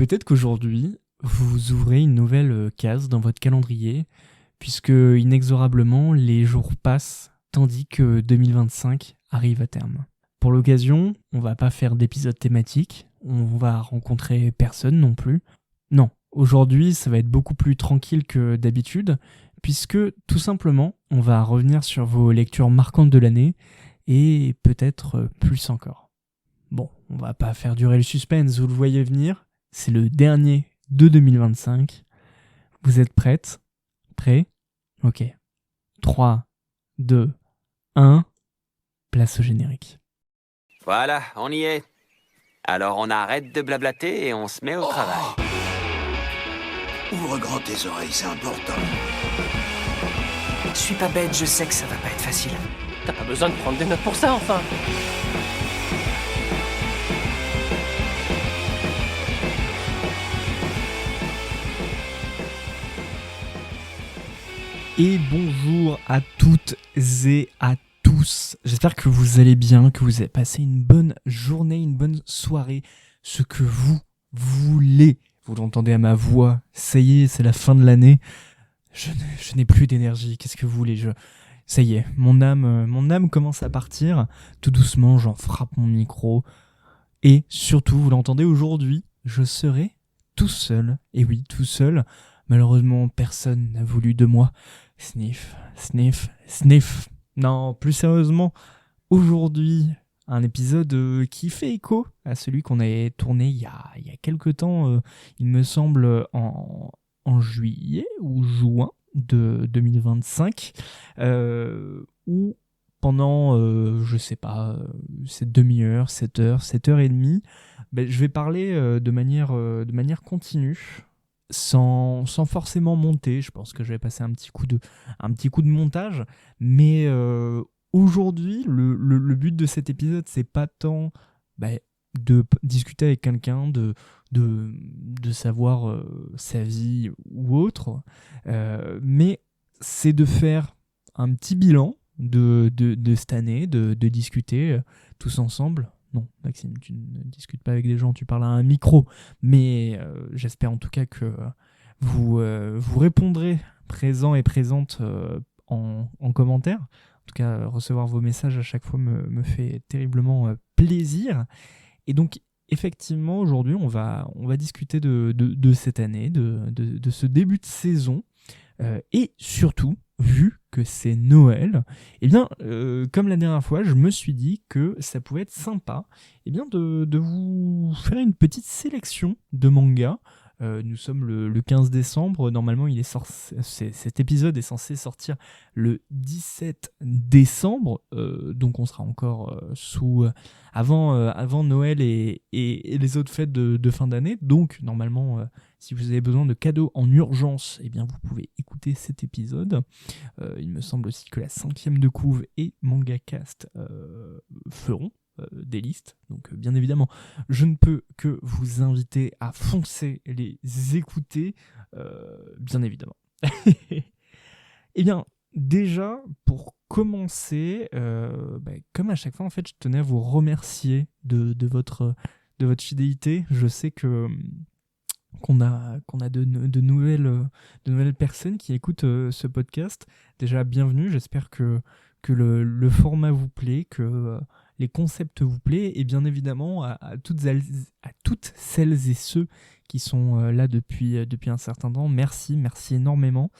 Peut-être qu'aujourd'hui, vous ouvrez une nouvelle case dans votre calendrier, puisque inexorablement, les jours passent, tandis que 2025 arrive à terme. Pour l'occasion, on va pas faire d'épisode thématique, on va rencontrer personne non plus. Non, aujourd'hui, ça va être beaucoup plus tranquille que d'habitude, puisque tout simplement, on va revenir sur vos lectures marquantes de l'année, et peut-être plus encore. Bon, on va pas faire durer le suspense, vous le voyez venir, c'est le dernier de 2025. Vous êtes prêtes? Prêts? Ok. 3, 2, 1, place au générique. Voilà, on y est. Alors on arrête de blablater et on se met au travail. Ouvre grand tes oreilles, c'est important. Je suis pas bête, je sais que ça va pas être facile. T'as pas besoin de prendre des notes pour ça, enfin. Et bonjour à toutes et à tous. J'espère que vous allez bien, que vous avez passé une bonne journée, une bonne soirée, ce que vous voulez. Vous l'entendez à ma voix, ça y est, c'est la fin de l'année. Je n'ai plus d'énergie, qu'est-ce que vous voulez, ça y est, mon âme commence à partir. Tout doucement, j'en frappe mon micro. Et surtout, vous l'entendez aujourd'hui, je serai tout seul. Et oui, tout seul. Malheureusement, personne n'a voulu de moi. Sniff, sniff, sniff. Non, plus sérieusement, aujourd'hui, un épisode qui fait écho à celui qu'on avait tourné il y a quelques temps, il me semble en juillet ou juin de 2025, où pendant, je sais pas, cette demi-heure, 7 heures, 7 heures et demie, je vais parler de manière continue, sans forcément monter. Je pense que je vais passer un petit coup de montage, mais aujourd'hui, le but de cet épisode, c'est pas tant de discuter avec quelqu'un, de savoir sa vie ou autre, mais c'est de faire un petit bilan de cette année, de discuter tous ensemble. Non, Maxime, tu ne discutes pas avec des gens, tu parles à un micro, mais j'espère en tout cas que vous répondrez présents et présentes en commentaire. En tout cas, recevoir vos messages à chaque fois me fait terriblement plaisir. Et donc, effectivement, aujourd'hui, on va discuter de cette année, de ce début de saison, et surtout, vu que c'est Noël, eh bien, comme la dernière fois, je me suis dit que ça pouvait être sympa, eh bien, de vous faire une petite sélection de mangas. Nous sommes le 15 décembre, normalement cet épisode est censé sortir le 17 décembre, donc on sera encore avant Noël et les autres fêtes de fin d'année, donc normalement si vous avez besoin de cadeaux en urgence, eh bien vous pouvez écouter cet épisode. Il me semble aussi que la 5e de couve et MangaCast feront des listes. Donc bien évidemment, je ne peux que vous inviter à foncer les écouter, bien évidemment. Eh bien, déjà, pour commencer, comme à chaque fois, en fait, je tenais à vous remercier de votre fidélité. Je sais que qu'on a de nouvelles personnes qui écoutent ce podcast. Déjà, bienvenue. J'espère que le format vous plaît, que les concepts vous plaît, et bien évidemment à toutes celles et ceux qui sont là depuis un certain temps. Merci énormément.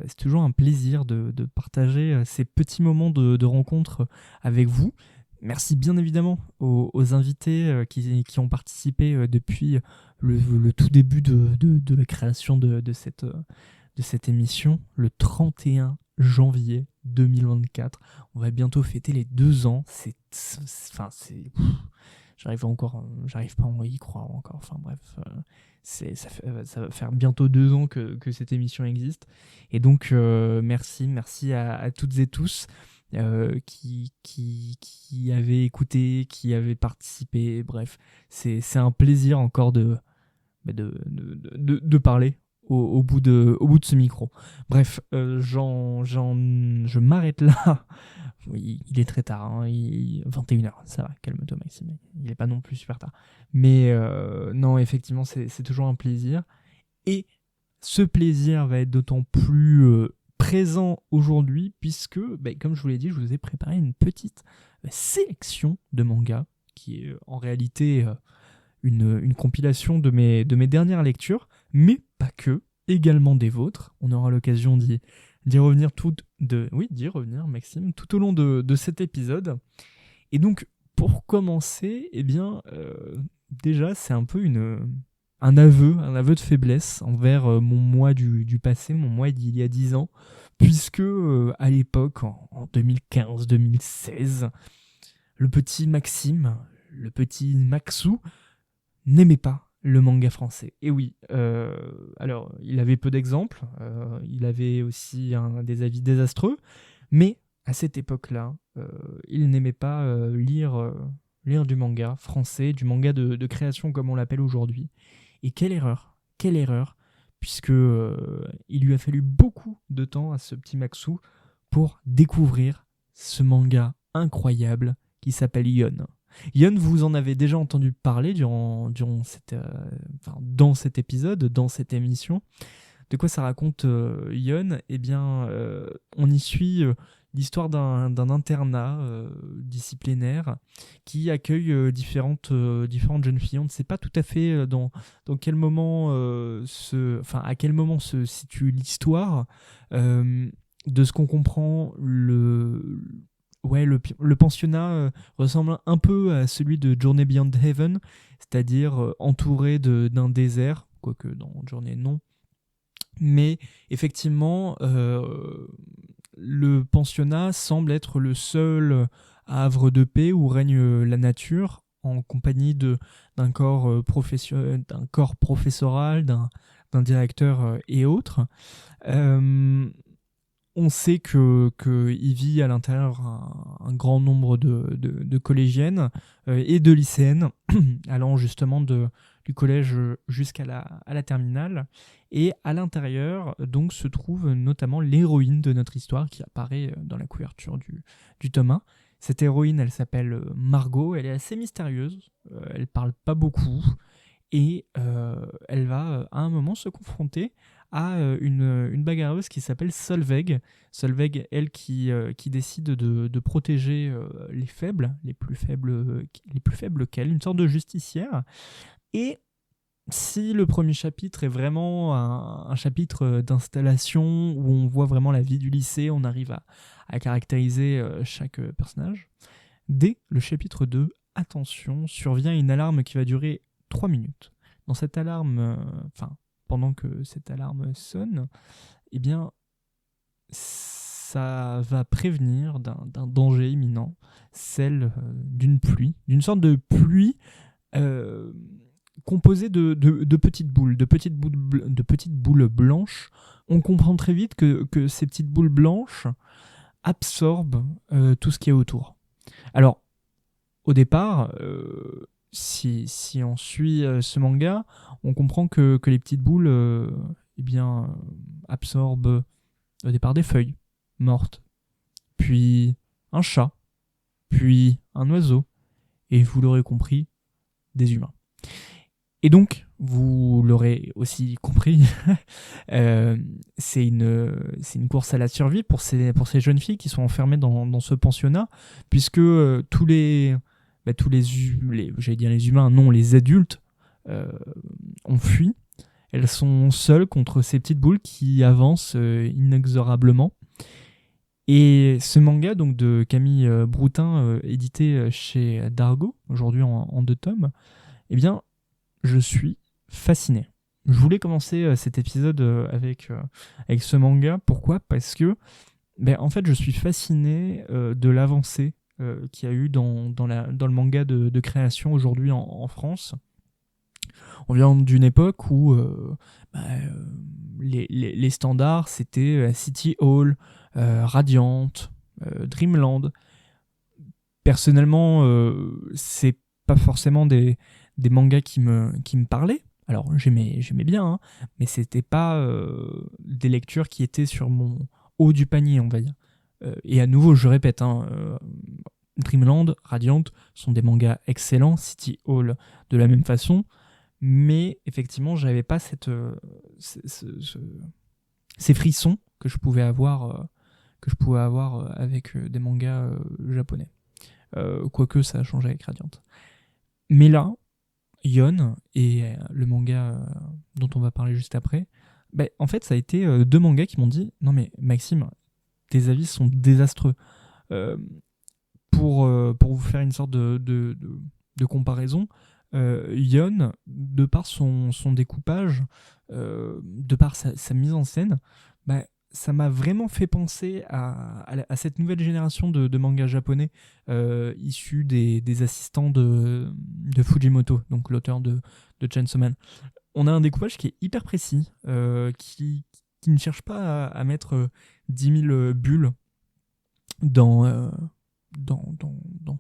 C'est toujours un plaisir de partager ces petits moments de rencontre avec vous. Merci bien évidemment aux invités qui ont participé depuis le tout début de la création de cette émission, le 31 janvier 2024. On va bientôt fêter les 2 ans. J'arrive pas à y croire encore. Enfin bref, ça va faire bientôt 2 ans que cette émission existe. Et donc merci à toutes et tous qui avaient écouté, qui avaient participé. Bref, c'est un plaisir encore de parler au bout de ce micro. Bref, je m'arrête là. Oui, il est très tard, hein, 21h, ça va, calme-toi Maxime, il n'est pas non plus super tard. Mais non, effectivement, c'est toujours un plaisir. Et ce plaisir va être d'autant plus présent aujourd'hui, puisque, comme je vous l'ai dit, je vous ai préparé une petite sélection de mangas, qui est en réalité une compilation de mes dernières lectures, mais pas que, également des vôtres. On aura l'occasion d'y revenir Maxime, tout au long de cet épisode. Et donc, pour commencer, déjà, c'est un peu un aveu de faiblesse envers mon moi du passé, mon moi d'il y a 10 ans, puisque à l'époque, en 2015-2016, le petit Maxime, le petit Maxou, n'aimait pas le manga français. Et oui, alors il avait peu d'exemples, il avait aussi des avis désastreux, mais à cette époque-là, il n'aimait pas lire du manga français, du manga de création comme on l'appelle aujourd'hui. Et quelle erreur, puisque il lui a fallu beaucoup de temps à ce petit Maxou pour découvrir ce manga incroyable qui s'appelle Yon. Yon, vous en avez déjà entendu parler dans cet épisode, dans cette émission. De quoi ça raconte Yon ? On y suit l'histoire d'un internat disciplinaire qui accueille différentes jeunes filles. On ne sait pas tout à fait dans quel moment à quel moment se situe l'histoire. De ce qu'on comprend, le pensionnat ressemble un peu à celui de Journey Beyond Heaven, c'est-à-dire entouré d'un désert, quoique dans Journey non. Mais effectivement, le pensionnat semble être le seul havre de paix où règne la nature, en compagnie d'un corps professoral, d'un directeur et autres. On sait qu'il vit à l'intérieur un grand nombre de collégiennes et de lycéennes, allant justement du collège jusqu'à la terminale. Et à l'intérieur, donc, se trouve notamment l'héroïne de notre histoire qui apparaît dans la couverture du tome 1. Cette héroïne, elle s'appelle Margot, elle est assez mystérieuse, elle parle pas beaucoup, et elle va à un moment se confronter à une bagarreuse qui s'appelle Solveig. Solveig, elle, qui décide de protéger les faibles, les plus faibles qu'elle, une sorte de justicière. Et si le premier chapitre est vraiment un chapitre d'installation où on voit vraiment la vie du lycée, on arrive à caractériser chaque personnage, dès le chapitre 2, attention, survient une alarme qui va durer 3 minutes. Dans cette alarme, pendant que cette alarme sonne, ça va prévenir d'un danger imminent, celle d'une pluie, d'une sorte de pluie composée de petites boules, de petites boules blanches. On comprend très vite que ces petites boules blanches absorbent tout ce qui est autour. Alors, au départ, si on suit ce manga, on comprend que les petites boules absorbent au départ des feuilles mortes, puis un chat, puis un oiseau, et vous l'aurez compris, des humains. Et donc, vous l'aurez aussi compris, c'est une course à la survie pour ces jeunes filles qui sont enfermées dans ce pensionnat, puisque tous les humains, non, les adultes ont fui. Elles sont seules contre ces petites boules qui avancent inexorablement. Et ce manga donc de Camille Broutin, édité chez Dargo, aujourd'hui en 2 tomes, je suis fasciné. Je voulais commencer cet épisode avec ce manga. Pourquoi ? Parce que en fait, je suis fasciné de l'avancée qu'il y a eu dans le manga de création aujourd'hui en France. On vient d'une époque où les standards, c'était City Hall, Radiant, Dreamland. Personnellement, c'est pas forcément des mangas qui me parlaient Alors j'aimais bien, hein, mais c'était pas des lectures qui étaient sur mon haut du panier, on va dire. Et à nouveau, je répète, Dreamland, Radiant sont des mangas excellents, City Hall de la même façon, mais effectivement, j'avais pas ces frissons que je pouvais avoir avec des mangas japonais. Quoique ça a changé avec Radiant. Mais là, Yon et le manga dont on va parler juste après, en fait, ça a été 2 mangas qui m'ont dit « Non mais Maxime, tes avis sont désastreux. » Pour vous faire une sorte de comparaison, Yon, de par son découpage, de par sa mise en scène, ça m'a vraiment fait penser à cette nouvelle génération de mangas japonais issus des assistants de Fujimoto, donc l'auteur de Chainsaw Man. On a un découpage qui est hyper précis, qui ne cherche pas à mettre 10 000 bulles dans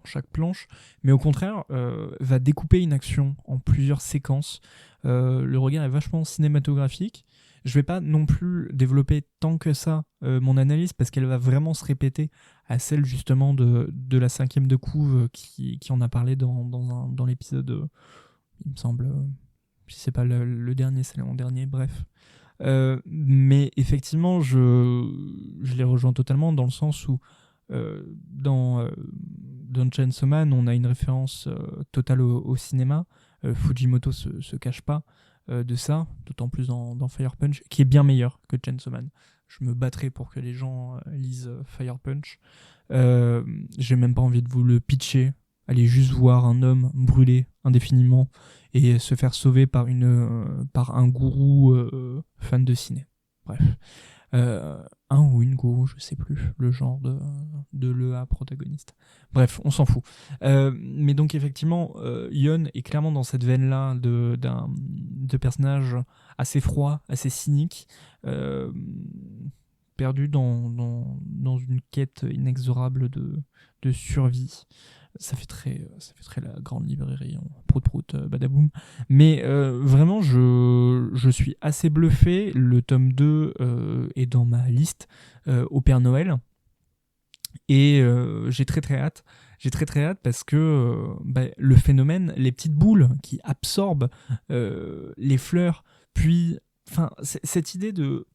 chaque planche, mais au contraire va découper une action en plusieurs séquences. Le regard est vachement cinématographique. Je vais pas non plus développer tant que ça mon analyse, parce qu'elle va vraiment se répéter à celle justement de la 5e de couve qui en a parlé dans l'épisode, il me semble, si c'est pas le dernier, c'est l'avant-dernier, bref. Mais effectivement, je les rejoins totalement dans le sens où dans Chainsaw Man, on a une référence totale au cinéma. Fujimoto se cache pas de ça, d'autant plus dans Fire Punch, qui est bien meilleur que Chainsaw Man. Je me battrai pour que les gens lisent Fire Punch. J'ai même pas envie de vous le pitcher. Allez juste voir un homme brûler indéfiniment et se faire sauver par un gourou fan de ciné. Bref. Un ou une gourou, je sais plus le genre de l'EA protagoniste. Bref, on s'en fout. Mais donc effectivement, Yon est clairement dans cette veine-là de personnage assez froid, assez cynique, perdu dans une quête inexorable de survie. Ça fait très la grande librairie, prout badaboum. Mais vraiment, je suis assez bluffé. Le tome 2 est dans ma liste au Père Noël. Et j'ai très hâte. J'ai très hâte parce que le phénomène, les petites boules qui absorbent les fleurs, puis cette idée de,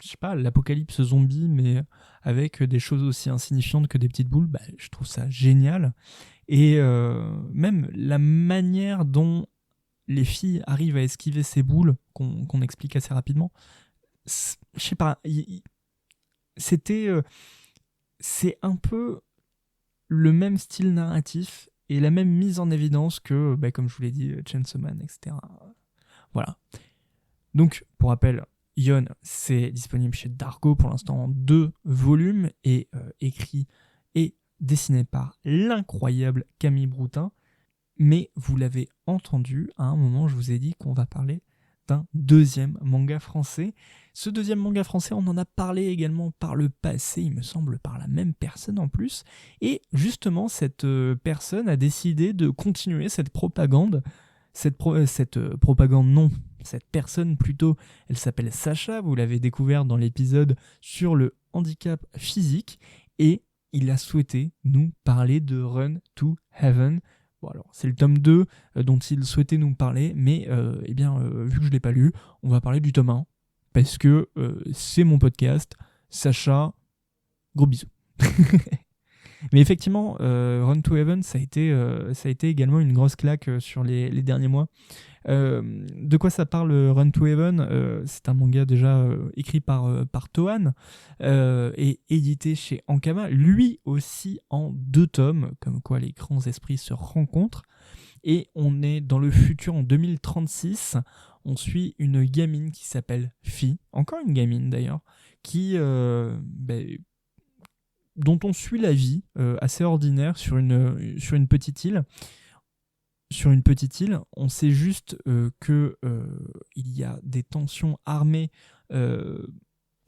je sais pas, l'apocalypse zombie, mais avec des choses aussi insignifiantes que des petites boules, je trouve ça génial. Et même la manière dont les filles arrivent à esquiver ces boules, qu'on explique assez rapidement, je sais pas, c'est un peu le même style narratif et la même mise en évidence que, comme je vous l'ai dit, Chainsaw Man, etc. Voilà. Donc, pour rappel, Yon, c'est disponible chez Dargo pour l'instant en 2 volumes et écrit et dessiné par l'incroyable Camille Broutin. Mais vous l'avez entendu, à un moment, je vous ai dit qu'on va parler d'un 2e manga français. Ce 2e manga français, on en a parlé également par le passé, il me semble, par la même personne en plus. Et justement, cette personne a décidé de continuer cette propagande. Cette propagande, non. Cette personne, plutôt, elle s'appelle Sacha. Vous l'avez découvert dans l'épisode sur le handicap physique. Et il a souhaité nous parler de Run to Heaven. Bon, alors, c'est le tome 2 dont il souhaitait nous parler, mais vu que je ne l'ai pas lu, on va parler du tome 1, parce que c'est mon podcast. Sacha, gros bisous. Mais effectivement, Run to Heaven, ça a été également une grosse claque sur les derniers mois. De quoi ça parle, Run to Heaven? C'est un manga déjà écrit par Tohan et édité chez Ankama, lui aussi en 2 tomes, comme quoi les grands esprits se rencontrent. Et on est dans le futur en 2036. On suit une gamine qui s'appelle Fi, encore une gamine d'ailleurs, qui dont on suit la vie assez ordinaire sur une petite île. Sur une petite île, on sait juste que il y a des tensions armées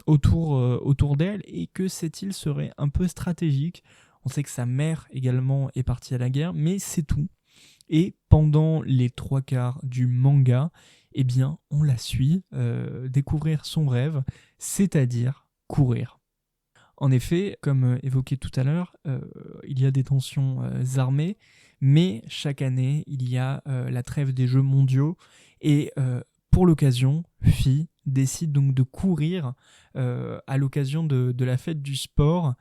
autour d'elle et que cette île serait un peu stratégique. On sait que sa mère également est partie à la guerre, mais c'est tout. Et pendant les 3/4 du manga, eh bien, on la suit découvrir son rêve, c'est-à-dire courir. En effet, comme évoqué tout à l'heure, il y a des tensions armées, mais chaque année, il y a la trêve des Jeux mondiaux, et pour l'occasion, Fi décide donc de courir à l'occasion de la fête du sport.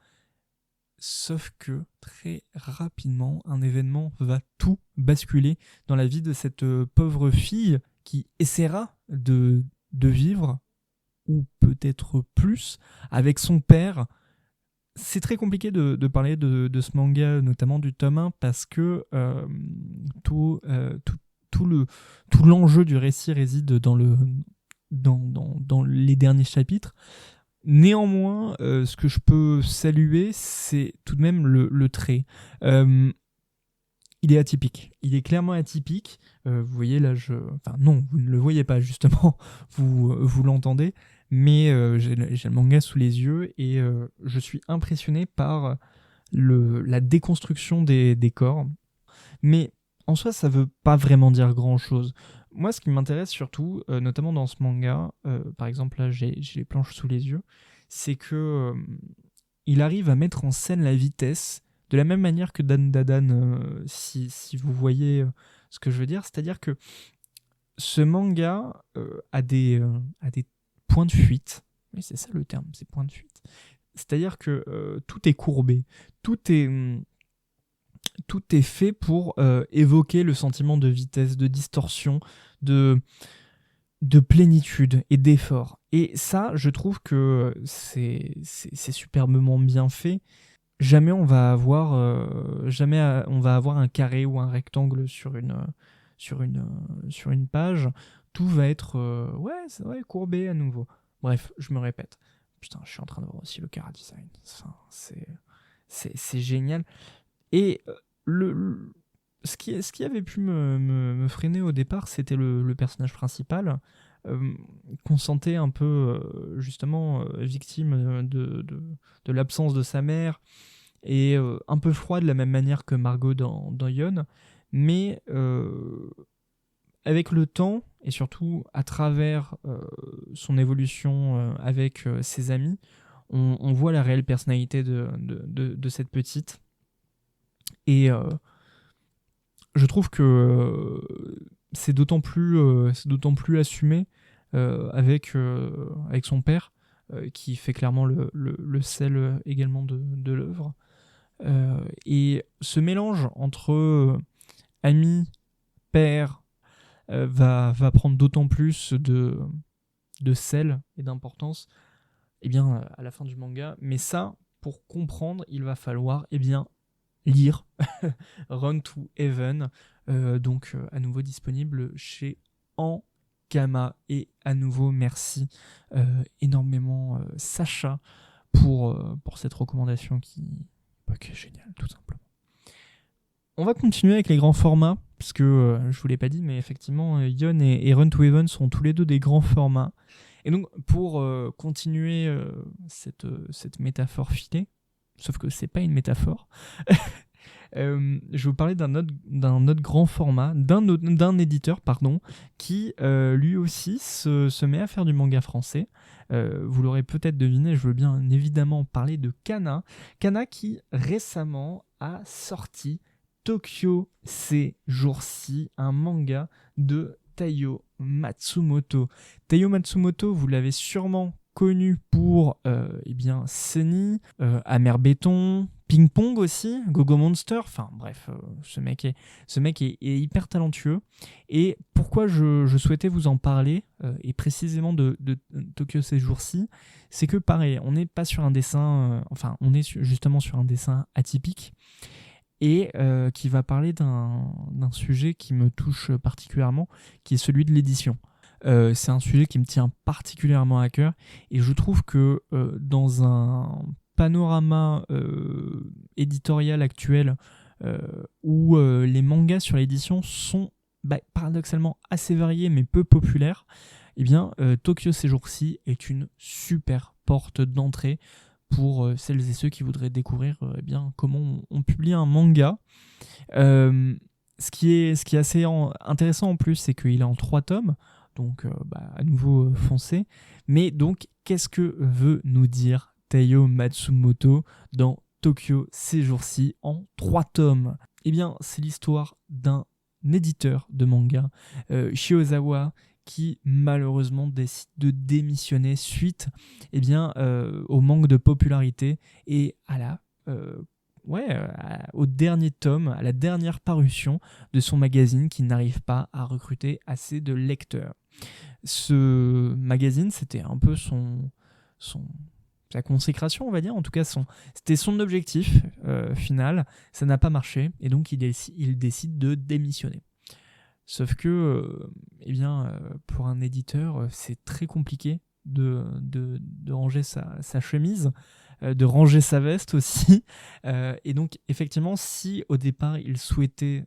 Sauf que très rapidement, un événement va tout basculer dans la vie de cette pauvre fille qui essaiera de vivre, ou peut-être plus, avec son père. C'est très compliqué de parler de ce manga, notamment du tome 1, parce que tout l'enjeu du récit réside dans les derniers chapitres. Néanmoins, ce que je peux saluer, c'est tout de même le trait. Il est atypique. Il est clairement atypique. Vous voyez là, enfin non, vous ne le voyez pas justement, vous l'entendez, mais j'ai le manga sous les yeux et je suis impressionné par la déconstruction des corps. Mais en soi, ça veut pas vraiment dire grand-chose. Moi, ce qui m'intéresse surtout, notamment dans ce manga, par exemple là j'ai les planches sous les yeux, c'est que il arrive à mettre en scène la vitesse de la même manière que Dan Dadan, si vous voyez ce que je veux dire. C'est-à-dire que ce manga a des points de fuite. Oui, c'est ça le terme, c'est points de fuite. C'est-à-dire que tout est courbé, tout est fait pour évoquer le sentiment de vitesse, de distorsion, de plénitude et d'effort. Et ça, je trouve que c'est superbement bien fait. Jamais on va avoir un carré ou un rectangle sur une page. Tout va être courbé à nouveau. Bref, je me répète. Putain, je suis en train de voir aussi le chara design. Enfin, c'est génial. Et ce qui avait pu me freiner au départ, c'était le personnage principal, qu'on sentait un peu justement victime de l'absence de sa mère, et un peu froid de la même manière que Margot dans Yon, mais avec le temps, et surtout à travers son évolution avec ses amis, on voit la réelle personnalité de cette petite. Et je trouve que c'est d'autant plus assumé avec son père, qui fait clairement le sel également de l'œuvre. Et ce mélange entre ami, père, va prendre d'autant plus de sel et d'importance à la fin du manga. Mais ça, pour comprendre, il va falloir lire Run to Heaven, donc à nouveau disponible chez Ankama. Et à nouveau merci énormément Sacha pour cette recommandation qui est géniale, tout simplement. On va continuer avec les grands formats, puisque je vous l'ai pas dit, mais effectivement Yon et Run to Heaven sont tous les deux des grands formats. Et donc pour continuer cette métaphore filée, sauf que c'est pas une métaphore, je vais vous parler d'un autre grand format, d'un éditeur qui lui aussi se met à faire du manga français. Vous l'aurez peut-être deviné, je veux bien évidemment parler de Kana. Kana qui récemment a sorti Tokyo ces jours-ci, un manga de Taiyo Matsumoto. Taiyo Matsumoto, vous l'avez sûrement connu pour Sunny, Amer Béton, Ping Pong aussi, Gogo Monster, enfin bref, ce mec est hyper talentueux. Et pourquoi je souhaitais vous en parler, et précisément de Tokyo ces jours-ci, c'est que pareil, on n'est pas sur un dessin, on est justement sur un dessin atypique, et qui va parler d'un sujet qui me touche particulièrement, qui est celui de l'édition. C'est un sujet qui me tient particulièrement à cœur, et je trouve que dans un panorama éditorial actuel où les mangas sur l'édition sont paradoxalement assez variés mais peu populaires, Tokyo ces jours-ci est une super porte d'entrée pour celles et ceux qui voudraient découvrir comment on publie un manga. Ce qui est assez intéressant en plus, c'est qu'il est en 3 tomes, donc à nouveau foncez. Mais donc, qu'est-ce que veut nous dire Taiyo Matsumoto dans Tokyo ces jours-ci en 3 tomes? Eh bien, c'est l'histoire d'un éditeur de manga, Shiozawa, qui malheureusement décide de démissionner suite au manque de popularité et au dernier tome, à la dernière parution de son magazine qui n'arrive pas à recruter assez de lecteurs. Ce magazine, c'était un peu sa consécration, on va dire. En tout cas, c'était son objectif final. Ça n'a pas marché et donc il décide de démissionner. Sauf que, pour un éditeur, c'est très compliqué de ranger sa chemise, de ranger sa veste aussi. Et donc, effectivement, si au départ, il souhaitait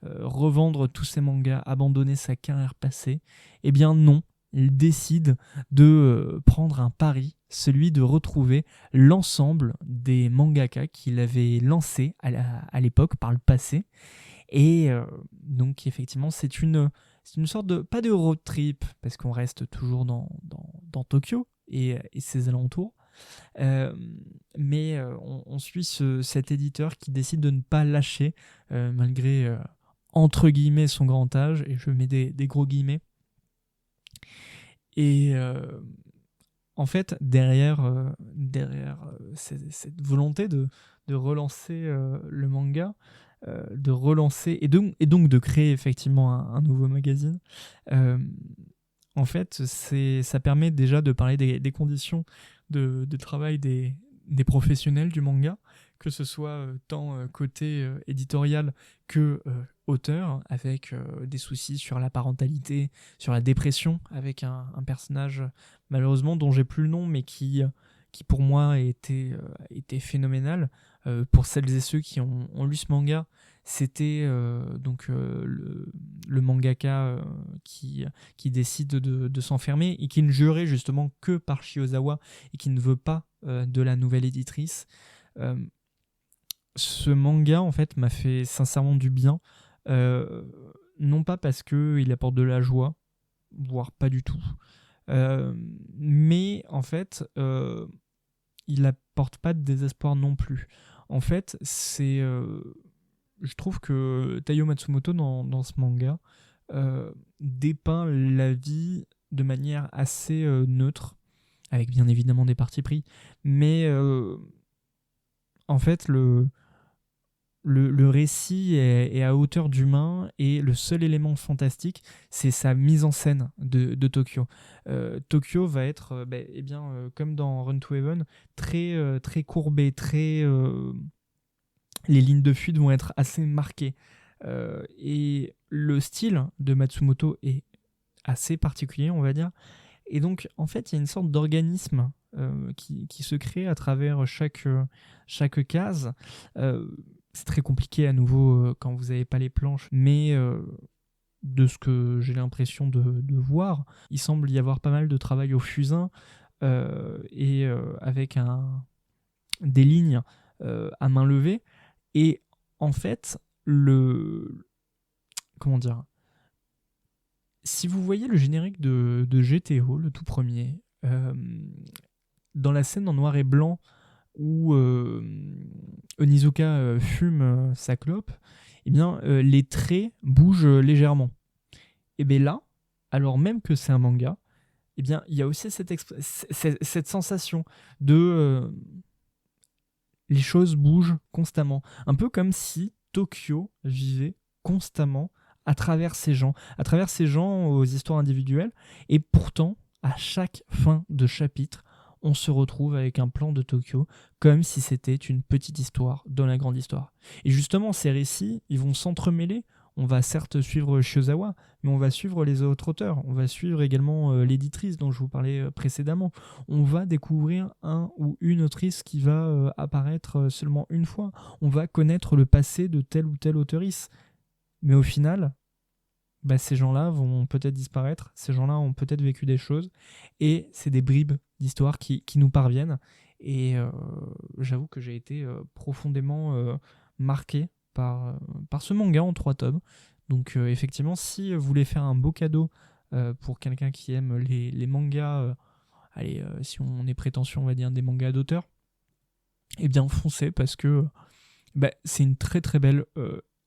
revendre tous ses mangas, abandonner sa carrière passée, eh bien non. Il décide de prendre un pari, celui de retrouver l'ensemble des mangaka qu'il avait lancés à l'époque, par le passé. Et donc effectivement, c'est une sorte de, pas de road trip, parce qu'on reste toujours dans Tokyo et ses alentours, mais on suit cet éditeur qui décide de ne pas lâcher, malgré, entre guillemets, son grand âge, et je mets des gros guillemets. Et en fait, derrière cette volonté de relancer le manga, de relancer et donc de créer effectivement un nouveau magazine, en fait, ça permet déjà de parler des conditions de travail des professionnels du manga, que ce soit tant côté éditorial que auteur, avec des soucis sur la parentalité, sur la dépression, avec un personnage malheureusement dont j'ai plus le nom, mais qui pour moi était phénoménal. Pour celles et ceux qui ont lu ce manga, c'était le mangaka qui décide de s'enfermer et qui ne jurait justement que par Shiozawa et qui ne veut pas de la nouvelle éditrice. Ce manga en fait m'a fait sincèrement du bien, non pas parce qu'il apporte de la joie, voire pas du tout, mais en fait il apporte pas de désespoir non plus. En fait, je trouve que Taiyo Matsumoto dans ce manga dépeint la vie de manière assez neutre, avec bien évidemment des partis pris, mais en fait le récit est à hauteur d'humain, et le seul élément fantastique, c'est sa mise en scène de Tokyo. Tokyo va être, comme dans Run to Heaven, très, très courbé, les lignes de fuite vont être assez marquées. Et le style de Matsumoto est assez particulier, on va dire. Et donc, en fait, il y a une sorte d'organisme qui se crée à travers chaque case. C'est très compliqué à nouveau quand vous n'avez pas les planches, mais de ce que j'ai l'impression de voir, il semble y avoir pas mal de travail au fusain, et avec des lignes à main levée. Et en fait, comment dire, si vous voyez le générique de GTO, le tout premier, dans la scène en noir et blanc où Onizuka fume sa clope, eh bien, les traits bougent légèrement. Et bien là, alors même que c'est un manga, eh bien, il y a aussi cette sensation de... les choses bougent constamment. Un peu comme si Tokyo vivait constamment à travers ces gens aux histoires individuelles. Et pourtant, à chaque fin de chapitre, on se retrouve avec un plan de Tokyo, comme si c'était une petite histoire dans la grande histoire. Et justement, ces récits, ils vont s'entremêler. On va certes suivre Shiozawa, mais on va suivre les autres auteurs. On va suivre également l'éditrice dont je vous parlais précédemment. On va découvrir un ou une autrice qui va apparaître seulement une fois. On va connaître le passé de telle ou telle auteurice. Mais au final, ces gens-là vont peut-être disparaître. Ces gens-là ont peut-être vécu des choses. Et c'est des bribes d'histoire qui nous parviennent. Et j'avoue que j'ai été profondément marqué par ce manga en 3 tomes. Donc effectivement, si vous voulez faire un beau cadeau pour quelqu'un qui aime les mangas, si on est prétentieux, on va dire des mangas d'auteur, eh bien foncez parce que c'est une très très belle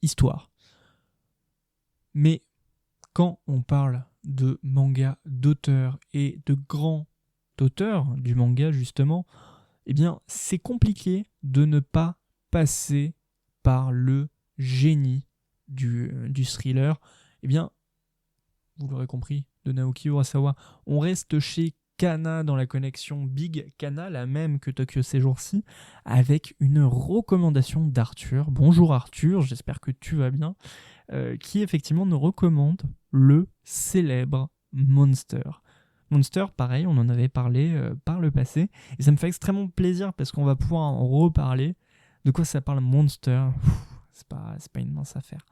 histoire. Mais quand on parle de manga d'auteur et de grands auteurs du manga justement, eh bien c'est compliqué de ne pas passer par le génie du thriller. Eh bien, vous l'aurez compris, de Naoki Urasawa. On reste chez Kana dans la connexion Big Kana, la même que Tokyo ces jours-ci, avec une recommandation d'Arthur. Bonjour Arthur, j'espère que tu vas bien. Qui effectivement nous recommande le célèbre Monster. Monster, pareil, on en avait parlé par le passé, et ça me fait extrêmement plaisir parce qu'on va pouvoir en reparler. De quoi ça parle Monster ? C'est pas une mince affaire.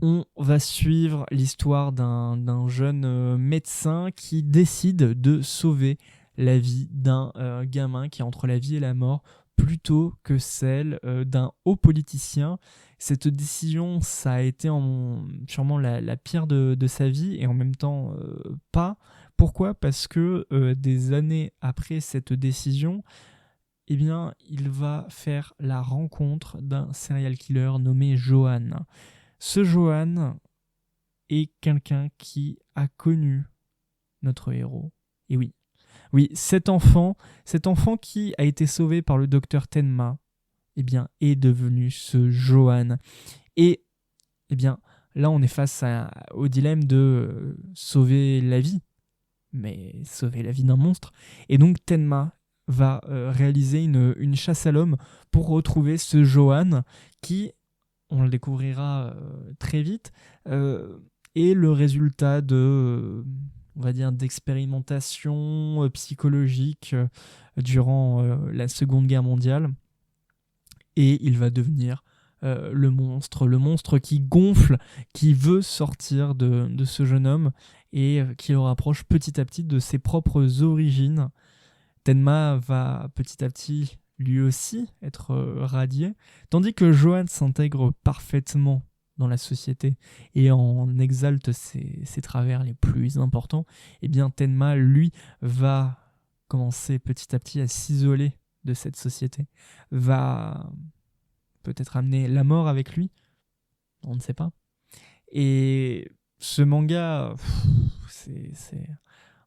On va suivre l'histoire d'un jeune médecin qui décide de sauver la vie d'un gamin qui est entre la vie et la mort plutôt que celle d'un haut politicien. Cette décision, ça a été sûrement la pire de sa vie et en même temps pas. Pourquoi ? Parce que des années après cette décision, eh bien, il va faire la rencontre d'un serial killer nommé Johan. Ce Johan est quelqu'un qui a connu notre héros. Et oui, cet enfant qui a été sauvé par le docteur Tenma, eh bien, est devenu ce Johan. Et eh bien, là, on est face au dilemme de sauver la vie, mais sauver la vie d'un monstre. Et donc, Tenma va réaliser une chasse à l'homme pour retrouver ce Johan qui, on le découvrira très vite, est le résultat de, on va dire, d'expérimentation psychologique durant la Seconde Guerre mondiale. Et il va devenir le monstre qui gonfle, qui veut sortir de ce jeune homme et qui le rapproche petit à petit de ses propres origines. Tenma va petit à petit lui aussi être radié, tandis que Johan s'intègre parfaitement dans la société et en exalte ses travers les plus importants. Et bien Tenma, lui, va commencer petit à petit à s'isoler de cette société, va peut-être amener la mort avec lui, on ne sait pas. Et ce manga,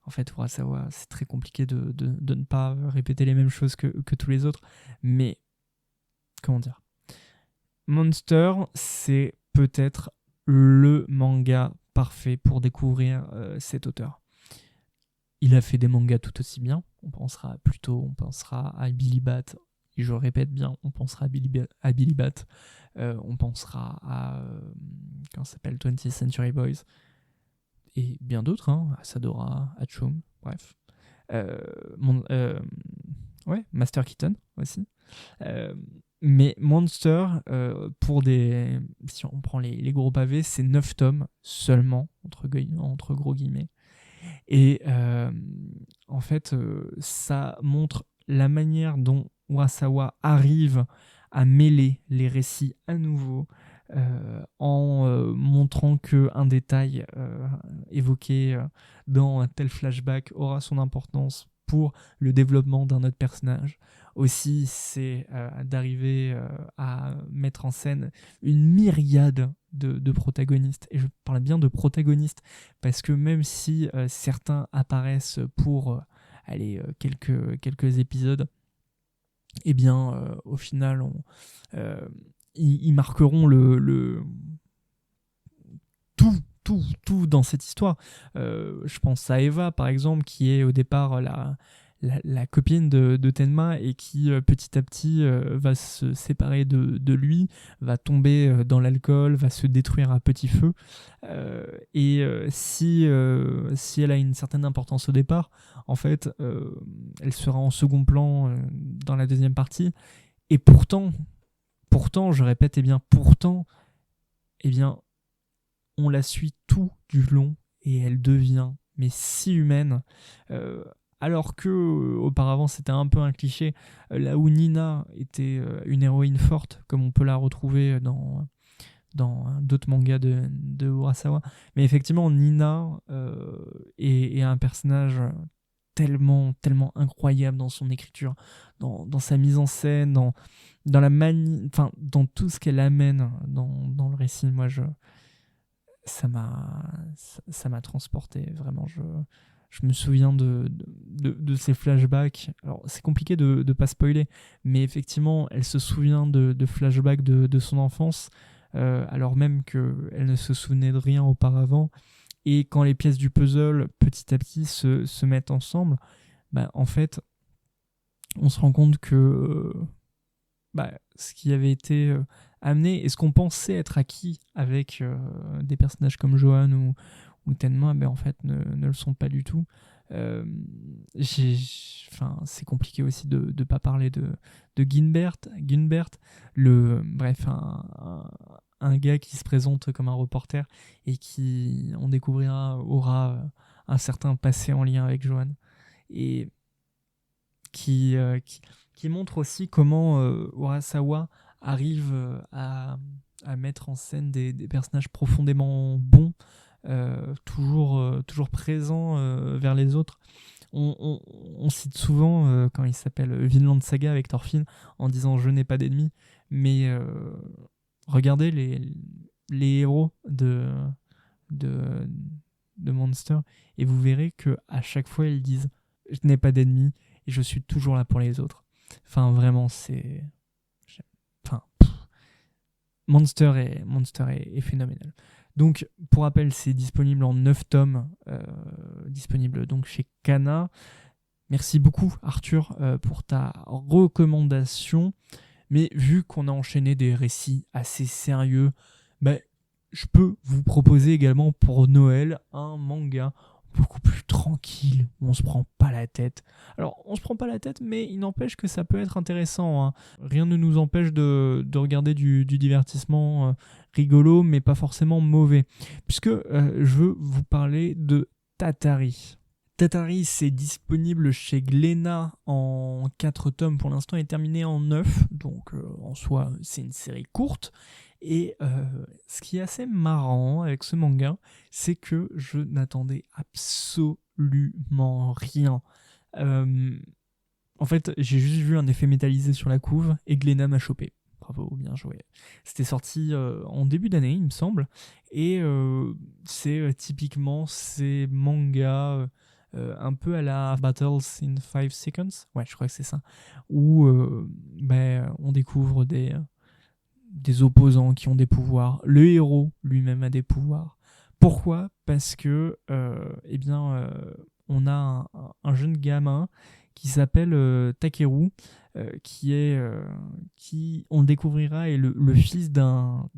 en fait, Urasawa, c'est très compliqué de ne pas répéter les mêmes choses que tous les autres. Mais, comment dire ? Monster, c'est peut-être le manga parfait pour découvrir cet auteur. Il a fait des mangas tout aussi bien. On pensera à Billy Bat. Et je répète bien, on pensera à Billy Bat. On pensera à comment ça s'appelle, 20th Century Boys. Et bien d'autres, Asadora, Hachum, bref. Master Keaton aussi. Mais Monster, si on prend les gros pavés, c'est 9 tomes seulement, entre gros guillemets. Et en fait, ça montre la manière dont Urasawa arrive à mêler les récits à nouveau, en montrant qu'un détail évoqué dans un tel flashback aura son importance pour le développement d'un autre personnage. Aussi, c'est d'arriver à mettre en scène une myriade de protagonistes. Et je parle bien de protagonistes, parce que même si certains apparaissent pour quelques épisodes, eh bien, au final, ils marqueront tout dans cette histoire. Je pense à Eva, par exemple, qui est au départ la copine de Tenma et qui petit à petit va se séparer de lui, va tomber dans l'alcool, va se détruire à petit feu. Si elle a une certaine importance au départ, en fait, elle sera en second plan dans la deuxième partie. Et pourtant, je répète, on la suit tout du long et elle devient si humaine. Alors que auparavant c'était un peu un cliché, là où Nina était une héroïne forte, comme on peut la retrouver dans dans d'autres mangas de Urasawa. Mais effectivement, Nina est un personnage tellement incroyable dans son écriture, dans sa mise en scène, dans la dans tout ce qu'elle amène dans le récit. Moi, ça m'a transporté, vraiment. Je me souviens de ces flashbacks. Alors, c'est compliqué de ne pas spoiler, mais effectivement, elle se souvient de flashbacks de son enfance, alors même qu'elle ne se souvenait de rien auparavant. Et quand les pièces du puzzle, petit à petit, se mettent ensemble, en fait, on se rend compte que ce qui avait été amené et ce qu'on pensait être acquis avec des personnages comme Johan ou Tenma, en fait, ne le sont pas du tout. C'est compliqué aussi de ne pas parler de Gunbert, un gars qui se présente comme un reporter et qui, on découvrira, aura un certain passé en lien avec Johan, et qui montre aussi comment Urasawa arrive à mettre en scène des personnages profondément bons, toujours présents vers les autres. On cite souvent quand il s'appelle Vinland Saga avec Thorfinn en disant « je n'ai pas d'ennemis », mais regardez les héros de Monster et vous verrez qu'à chaque fois ils disent « je n'ai pas d'ennemis et je suis toujours là pour les autres ». Enfin, vraiment, Monster est phénoménal. Donc, pour rappel, c'est disponible en 9 tomes, disponible donc chez Kana. Merci beaucoup, Arthur, pour ta recommandation. Mais vu qu'on a enchaîné des récits assez sérieux, je peux vous proposer également pour Noël un manga beaucoup plus tranquille, où on se prend pas la tête. Alors, on se prend pas la tête, mais il n'empêche que ça peut être intéressant, hein. Rien ne nous empêche de regarder du divertissement rigolo, mais pas forcément mauvais. Puisque je veux vous parler de Tatari. Tatari, c'est disponible chez Glénat en 4 tomes. Pour l'instant, il est terminé en 9. Donc, en soi, c'est une série courte. Et ce qui est assez marrant avec ce manga, c'est que je n'attendais absolument rien. En fait, j'ai juste vu un effet métallisé sur la couve et Glénat m'a chopé. Bravo, bien joué. C'était sorti en début d'année, il me semble. Et c'est typiquement ces mangas un peu à la Battles in 5 Seconds. Ouais, je crois que c'est ça. Où on découvre des opposants qui ont des pouvoirs. Le héros lui-même a des pouvoirs. Pourquoi ? Parce que on a un jeune gamin qui s'appelle Takeru, qui on le découvrira est le fils d'un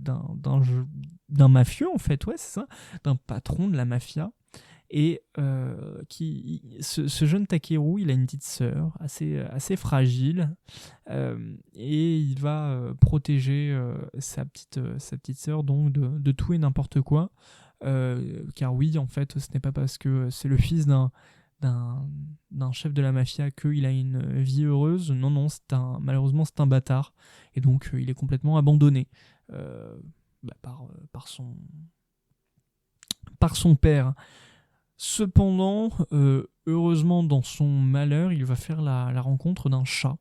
mafieux, en fait, ouais, c'est ça, d'un patron de la mafia. Et ce jeune Takeru, il a une petite sœur assez fragile, et il va protéger sa petite sœur donc de tout et n'importe quoi, car oui, en fait, ce n'est pas parce que c'est le fils d'un chef de la mafia qu'il a une vie heureuse. Non, malheureusement c'est un bâtard, et donc il est complètement abandonné par son père. Cependant, heureusement, dans son malheur, il va faire la rencontre d'un chat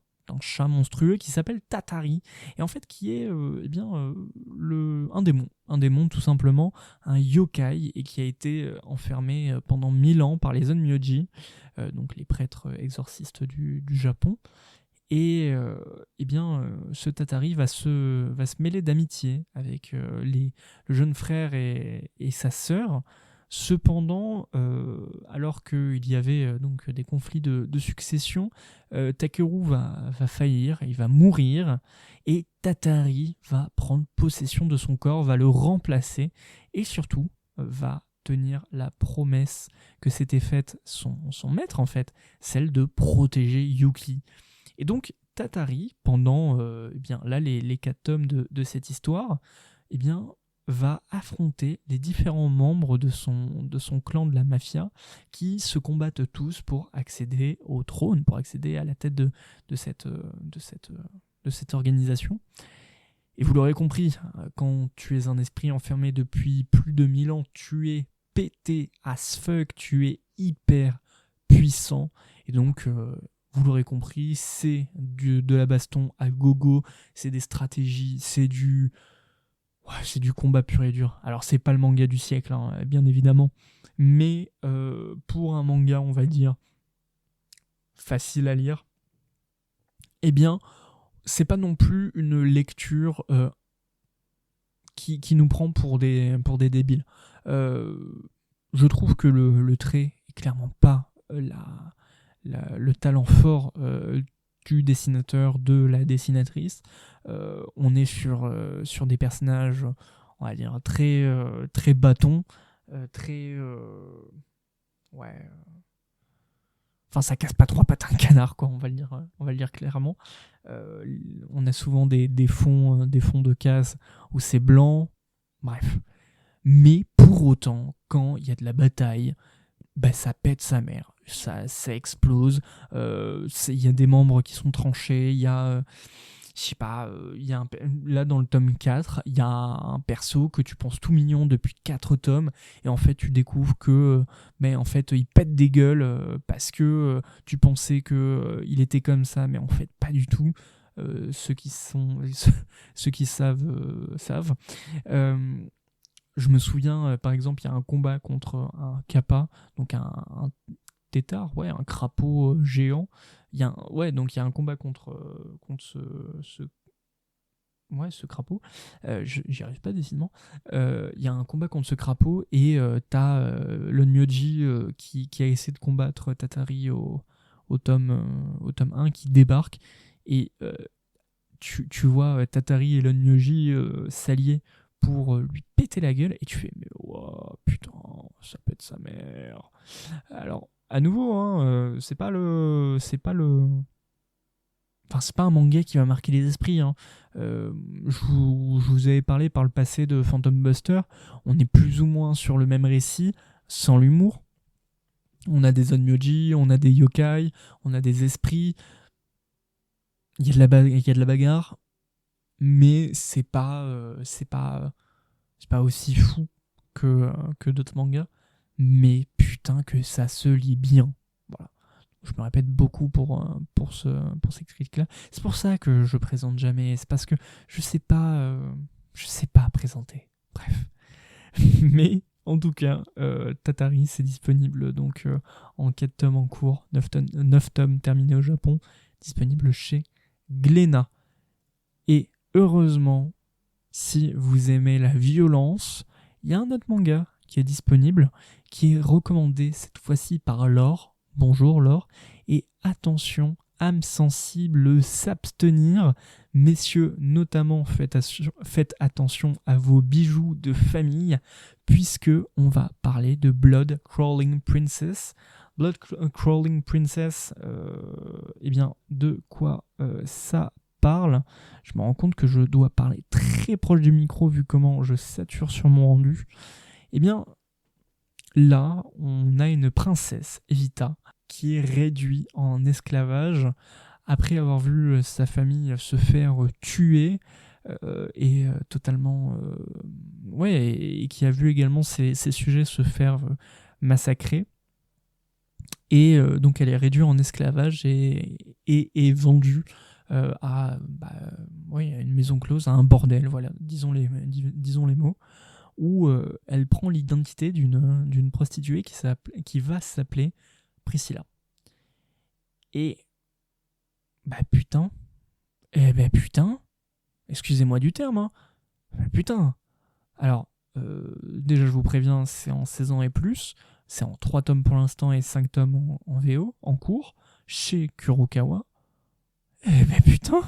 monstrueux qui s'appelle Tatari, et en fait qui est un démon tout simplement, un yokai, et qui a été enfermé pendant 1000 ans par les Onmyoji, donc les prêtres exorcistes du Japon. Et ce Tatari va se mêler d'amitié avec le jeune frère et sa sœur. Cependant, alors qu'il y avait donc des conflits de succession, Takeru va faillir, il va mourir, et Tatari va prendre possession de son corps, va le remplacer, et surtout va tenir la promesse que s'était faite son maître, en fait, celle de protéger Yuki. Et donc Tatari, pendant les 4 tomes de cette histoire, va affronter les différents membres de son clan de la mafia, qui se combattent tous pour accéder au trône, pour accéder à la tête de cette organisation. Et vous l'aurez compris, quand tu es un esprit enfermé depuis plus de 1000 ans, tu es pété as fuck, tu es hyper puissant. Et donc, vous l'aurez compris, c'est de la baston à gogo, c'est des stratégies, c'est du combat pur et dur. Alors, c'est pas le manga du siècle, hein, bien évidemment. Mais pour un manga, on va dire, facile à lire, eh bien, c'est pas non plus une lecture qui nous prend pour des débiles. Je trouve que le trait est clairement pas le talent fort du dessinateur, de la dessinatrice. On est sur des personnages, on va dire, très bâtons, très... ouais... Enfin, ça casse pas trois pattes à un canard, quoi, on va le dire clairement. On a souvent des fonds de cases où c'est blanc, bref. Mais pour autant, quand il y a de la bataille, bah, ça pète sa mère, ça explose. Il y a des membres qui sont tranchés, il y a... je sais pas, là dans le tome 4, il y a un perso que tu penses tout mignon depuis 4 tomes, et en fait tu découvres que en fait il pète des gueules parce que tu pensais que il était comme ça, mais en fait pas du tout. Ceux qui savent savent. Je me souviens, par exemple, il y a un combat contre un kappa, donc un tétard, ouais, un crapaud géant. Donc il y a un combat contre ce crapaud. J'y arrive pas décidément. Il y a un combat contre ce crapaud et t'as l'Onmyoji qui a essayé de combattre Tatari au tome 1 qui débarque et tu vois Tatari et l'Onmyoji s'allier pour lui péter la gueule et tu fais mais wow, putain, ça pète sa mère. Alors à nouveau, hein, c'est pas un manga qui va marquer les esprits. Hein. Je vous avais parlé par le passé de Phantom Buster. On est plus ou moins sur le même récit, sans l'humour. On a des Onmyoji, on a des yokai, on a des esprits. Il y a de la bagarre, mais c'est pas aussi fou que d'autres mangas. Mais putain que ça se lit bien. Voilà. Je me répète beaucoup pour ces critiques-là. C'est pour ça que je présente jamais. C'est parce que je sais pas présenter. Bref. Mais en tout cas, Tatari, c'est disponible donc en 4 tomes en cours, 9 tomes terminés au Japon, disponible chez Glénat. Et heureusement, si vous aimez la violence, il y a un autre manga qui est disponible, qui est recommandé cette fois-ci par Laure. Bonjour Laure. Et attention, âme sensible, s'abstenir. Messieurs, notamment, faites attention à vos bijoux de famille, puisque on va parler de Blood Crawling Princess. Blood Crawling Princess, eh bien, de quoi ça parle? Je me rends compte que je dois parler très proche du micro vu comment je sature sur mon rendu. Eh bien, là, on a une princesse, Evita, qui est réduite en esclavage après avoir vu sa famille se faire tuer et totalement... et qui a vu également ses sujets se faire massacrer. Et donc elle est réduite en esclavage et vendue à une maison close, à un bordel, voilà, disons les mots, où elle prend l'identité d'une prostituée qui va s'appeler Priscilla. Et putain, excusez-moi du terme, hein, putain. Alors, déjà je vous préviens, c'est en 16 ans et plus, c'est en 3 tomes pour l'instant et 5 tomes en VO, en cours, chez Kurokawa. Putain.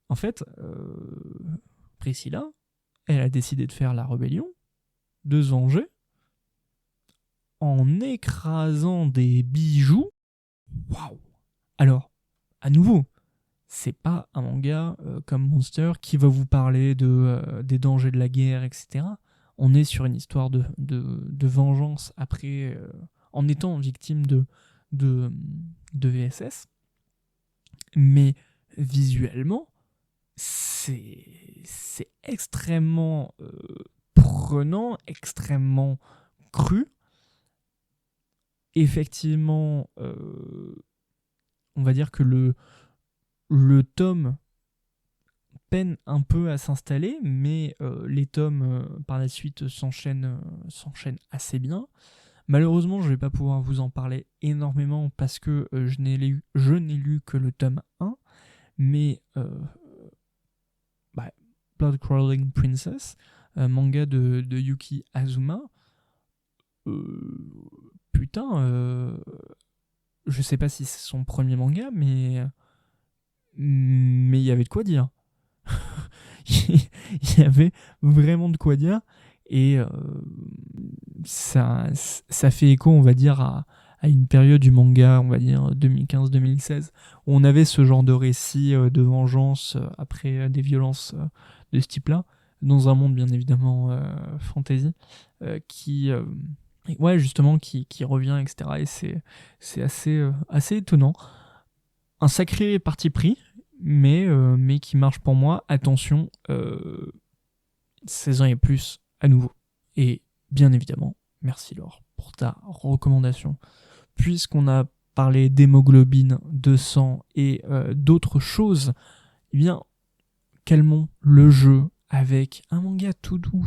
En fait, Priscilla, elle a décidé de faire la rébellion, de se venger, en écrasant des bijoux. Waouh! Alors, à nouveau, c'est pas un manga comme Monster qui va vous parler des dangers de la guerre, etc. On est sur une histoire de vengeance après, en étant victime de VSS. Mais visuellement, c'est extrêmement prenant, extrêmement cru. Effectivement, on va dire que le tome peine un peu à s'installer, mais les tomes par la suite s'enchaînent assez bien. Malheureusement, je ne vais pas pouvoir vous en parler énormément parce que je n'ai lu que le tome 1, mais Blood Crawling Princess, manga de Yuki Azuma, je sais pas si c'est son premier manga, mais il y avait de quoi dire. Il y avait vraiment de quoi dire, et ça fait écho, on va dire, à une période du manga, on va dire 2015-2016, où on avait ce genre de récit de vengeance après des violences de ce type-là, dans un monde bien évidemment fantasy, qui revient, etc. Et c'est assez étonnant. Un sacré parti pris, mais qui marche pour moi. Attention, 16 ans et plus à nouveau. Et bien évidemment, merci Laure pour ta recommandation. Puisqu'on a parlé d'hémoglobine, de sang et d'autres choses, eh bien, calmons le jeu avec un manga tout doux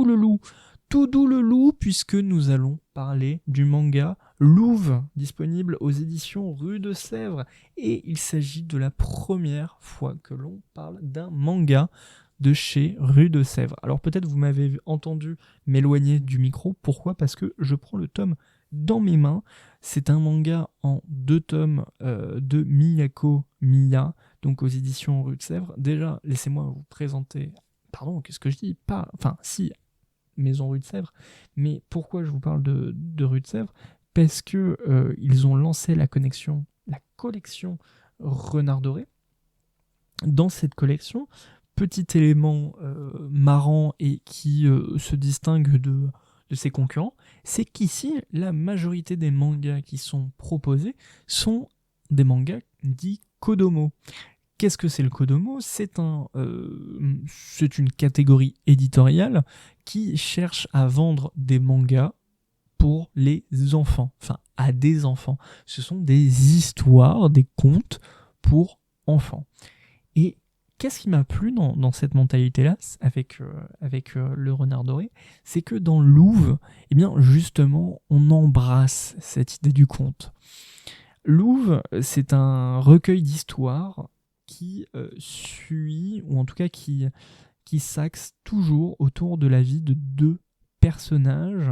le loup, puisque nous allons parler du manga Louve, disponible aux éditions Rue de Sèvres. Et il s'agit de la première fois que l'on parle d'un manga de chez Rue de Sèvres. Alors peut-être vous m'avez entendu m'éloigner du micro. Pourquoi ? Parce que je prends le tome dans mes mains. C'est un manga en 2 tomes de Miyako Miya, donc aux éditions Rue de Sèvres. Déjà, laissez-moi vous présenter... Pardon, qu'est-ce que je dis ? Maison Rue de Sèvres. Mais pourquoi je vous parle de Rue de Sèvres ? Parce que ils ont lancé la collection Renard Doré. Dans cette collection, petit élément marrant et qui se distingue de ses concurrents, c'est qu'ici, la majorité des mangas qui sont proposés sont des mangas dits Kodomo. Qu'est-ce que c'est le Kodomo ? C'est une catégorie éditoriale qui cherche à vendre des mangas pour les enfants, enfin à des enfants. Ce sont des histoires, des contes pour enfants. Et qu'est-ce qui m'a plu dans cette mentalité-là, avec le Renard Doré, c'est que dans Louve, eh bien justement, on embrasse cette idée du conte. Louve, c'est un recueil d'histoires qui suit, ou en tout cas qui s'axe toujours autour de la vie de 2 personnages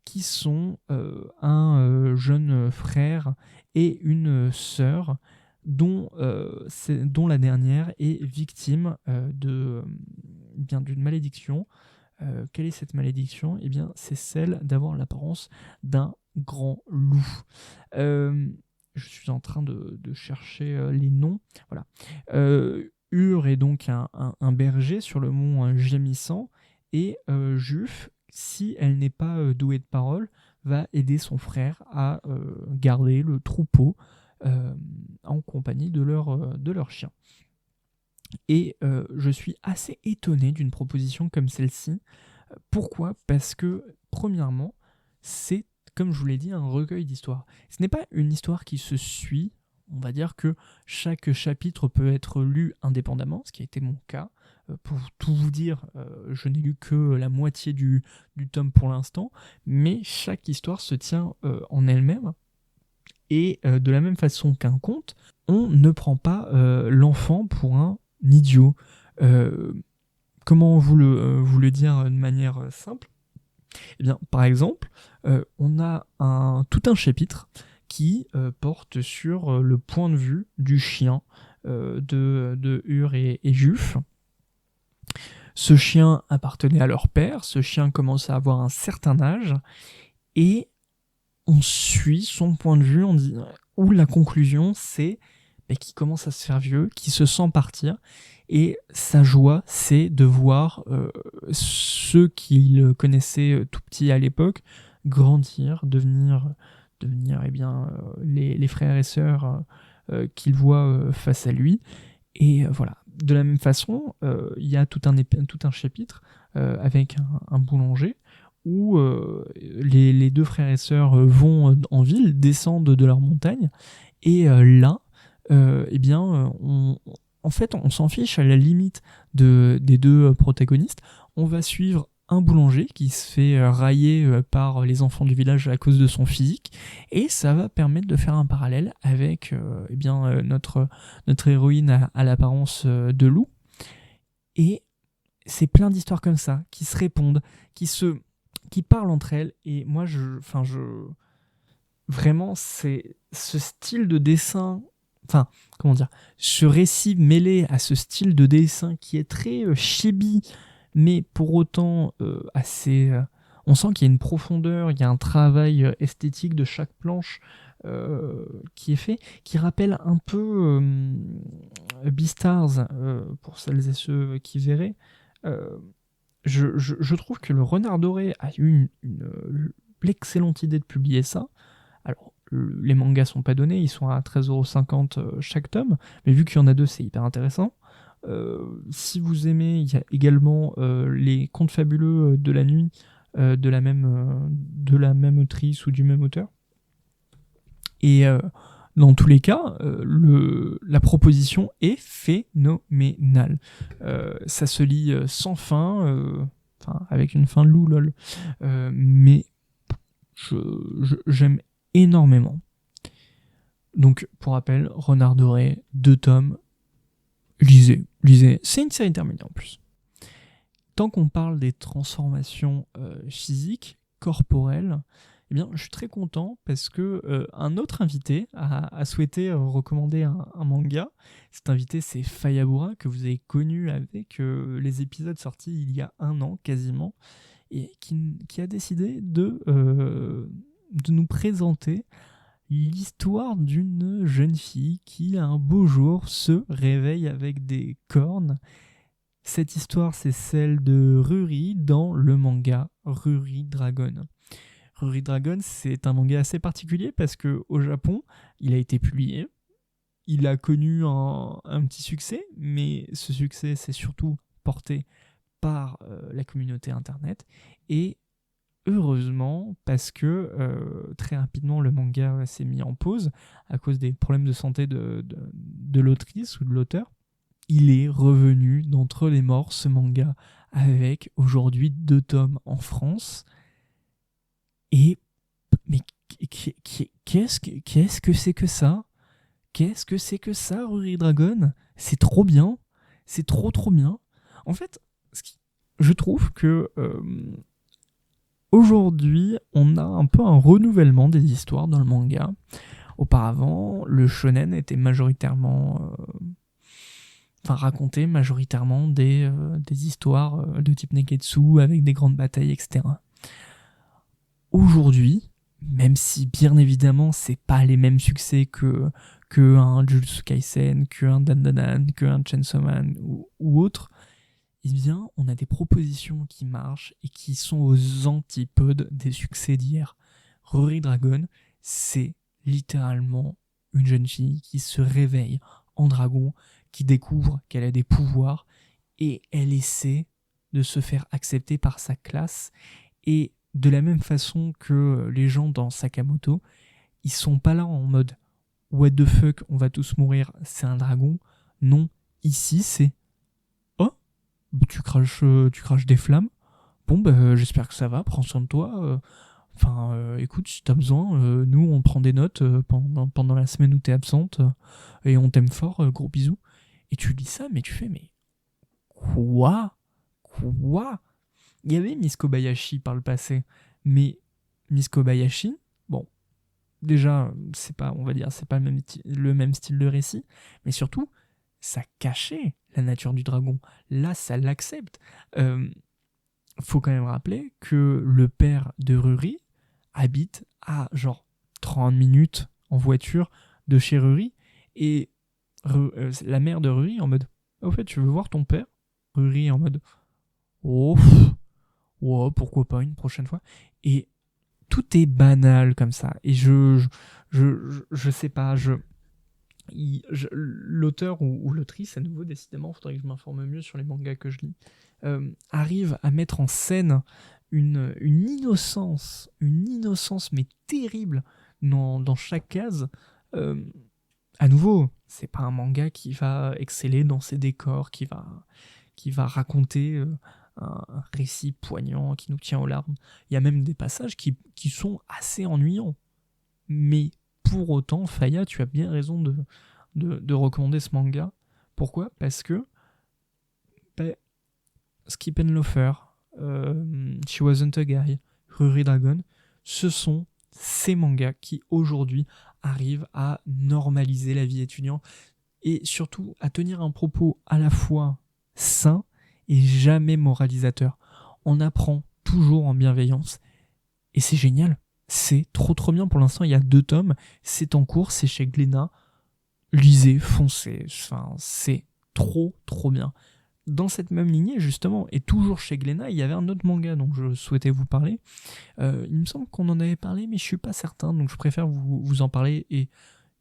qui sont un jeune frère et une sœur dont la dernière est victime d'une malédiction. Quelle est cette malédiction ? Eh bien, c'est celle d'avoir l'apparence d'un grand loup. Je suis en train de chercher les noms. Voilà. Ur est donc un berger sur le mont gémissant, et Juf, si elle n'est pas douée de parole, va aider son frère à garder le troupeau en compagnie de leur chien. Et je suis assez étonné d'une proposition comme celle-ci. Pourquoi ? Parce que, premièrement, c'est, comme je vous l'ai dit, un recueil d'histoires. Ce n'est pas une histoire qui se suit. On va dire que chaque chapitre peut être lu indépendamment, ce qui a été mon cas. Pour tout vous dire, je n'ai lu que la moitié du tome pour l'instant, mais chaque histoire se tient en elle-même. Et de la même façon qu'un conte, on ne prend pas l'enfant pour un idiot. Comment vous le dire de manière simple ? Eh bien, par exemple, on a tout un chapitre qui porte sur le point de vue du chien de Ur et Juf. Ce chien appartenait à leur père, ce chien commence à avoir un certain âge, et on suit son point de vue, où la conclusion c'est qu'il commence à se faire vieux, qu'il se sent partir, et sa joie c'est de voir ceux qu'il connaissait tout petit à l'époque grandir, devenir les frères et sœurs qu'il voit face à lui, Et voilà. De la même façon, il y a tout un chapitre avec un boulanger où les deux frères et sœurs vont en ville, descendent de leur montagne, et là, eh bien, en fait, on s'en fiche à la limite des deux protagonistes. On va suivre un boulanger qui se fait railler par les enfants du village à cause de son physique, et ça va permettre de faire un parallèle avec eh bien, notre héroïne à l'apparence de loup. Et c'est plein d'histoires comme ça, qui se répondent, qui parlent entre elles, et moi, vraiment, c'est ce style de dessin, enfin, comment dire, ce récit mêlé à ce style de dessin qui est très chibi, mais pour autant assez... on sent qu'il y a une profondeur, il y a un travail esthétique de chaque planche qui est fait, qui rappelle un peu Beastars, pour celles et ceux qui verraient. Je trouve que le Renard Doré a eu l'excellente idée de publier ça. Alors, les mangas sont pas donnés, ils sont à 13,50€ chaque tome, mais vu qu'il y en a deux, c'est hyper intéressant. Si vous aimez, il y a également les Contes fabuleux de la nuit de la même autrice ou du même auteur. Et dans tous les cas, la proposition est phénoménale. Ça se lit sans fin, avec une fin loup, lol. Mais j'aime énormément. Donc, pour rappel, Renard Doré, 2 tomes, lisez. C'est une série terminée en plus. Tant qu'on parle des transformations physiques, corporelles, eh bien, je suis très content parce que un autre invité a souhaité recommander un manga. Cet invité, c'est Fayabura, que vous avez connu avec les épisodes sortis il y a 1 an quasiment, et qui a décidé de nous présenter l'histoire d'une jeune fille qui, un beau jour, se réveille avec des cornes. Cette histoire, c'est celle de Ruri dans le manga Ruri Dragon. Ruri Dragon, c'est un manga assez particulier parce qu'au Japon, il a été publié. Il a connu un petit succès, mais ce succès s'est surtout porté par la communauté internet. Et heureusement, parce que très rapidement, le manga s'est mis en pause à cause des problèmes de santé de l'autrice ou de l'auteur. Il est revenu d'entre les morts, ce manga, avec aujourd'hui 2 tomes en France. Et mais qu'est-ce que c'est que ça ? Qu'est-ce que c'est que ça, Ruri Dragon ? C'est trop bien. C'est trop bien. En fait, je trouve que aujourd'hui, on a un peu un renouvellement des histoires dans le manga. Auparavant, le shonen était majoritairement... racontait majoritairement des histoires de type Neketsu avec des grandes batailles, etc. Aujourd'hui, même si bien évidemment c'est pas les mêmes succès que un Jujutsu Kaisen, que un Dandadan, que un Chainsaw Man ou autre, eh bien on a des propositions qui marchent et qui sont aux antipodes des succès d'hier. Ruri Dragon, c'est littéralement une jeune fille qui se réveille en dragon, qui découvre qu'elle a des pouvoirs, et elle essaie de se faire accepter par sa classe. Et de la même façon que les gens dans Sakamoto, ils sont pas là en mode « What the fuck, on va tous mourir, c'est un dragon ». Non, ici c'est « Oh, tu craches des flammes. Bon, j'espère que ça va, prends soin de toi. Écoute, si t'as besoin, nous on prend des notes pendant la semaine où t'es absente, et on t'aime fort, gros bisous ». Et tu lis ça, mais tu fais, mais quoi ? Il y avait Miss Kobayashi par le passé, mais Miss Kobayashi, bon, déjà, c'est pas le même style de récit, mais surtout, ça cachait la nature du dragon. Là, ça l'accepte. Faut quand même rappeler que le père de Ruri habite à genre 30 minutes en voiture de chez Ruri, et la mère de Ruri en mode « Au fait, tu veux voir ton père ?» Ruri en mode « Oh, pourquoi pas une prochaine fois ?» Et tout est banal comme ça. Et je sais pas, l'auteur ou l'autrice, à nouveau, décidément, il faudrait que je m'informe mieux sur les mangas que je lis, arrive à mettre en scène une innocence mais terrible dans chaque case. À nouveau, c'est pas un manga qui va exceller dans ses décors, qui va raconter un récit poignant qui nous tient aux larmes. Il y a même des passages qui sont assez ennuyants. Mais pour autant, Faya, tu as bien raison de recommander ce manga. Pourquoi ? Parce que Skip and Loafer, She Wasn't a Guy, Ruri Dragon, ce sont ces mangas qui aujourd'hui arrivent à normaliser la vie étudiante et surtout à tenir un propos à la fois sain et jamais moralisateur. On apprend toujours en bienveillance et c'est génial, c'est trop bien. Pour l'instant il y a 2 tomes, c'est en cours, c'est chez Glénat. Lisez, foncez, enfin, c'est trop bien. Dans cette même lignée, justement, et toujours chez Glénat, il y avait un autre manga dont je souhaitais vous parler. Il me semble qu'on en avait parlé, mais je suis pas certain, donc je préfère vous en parler, et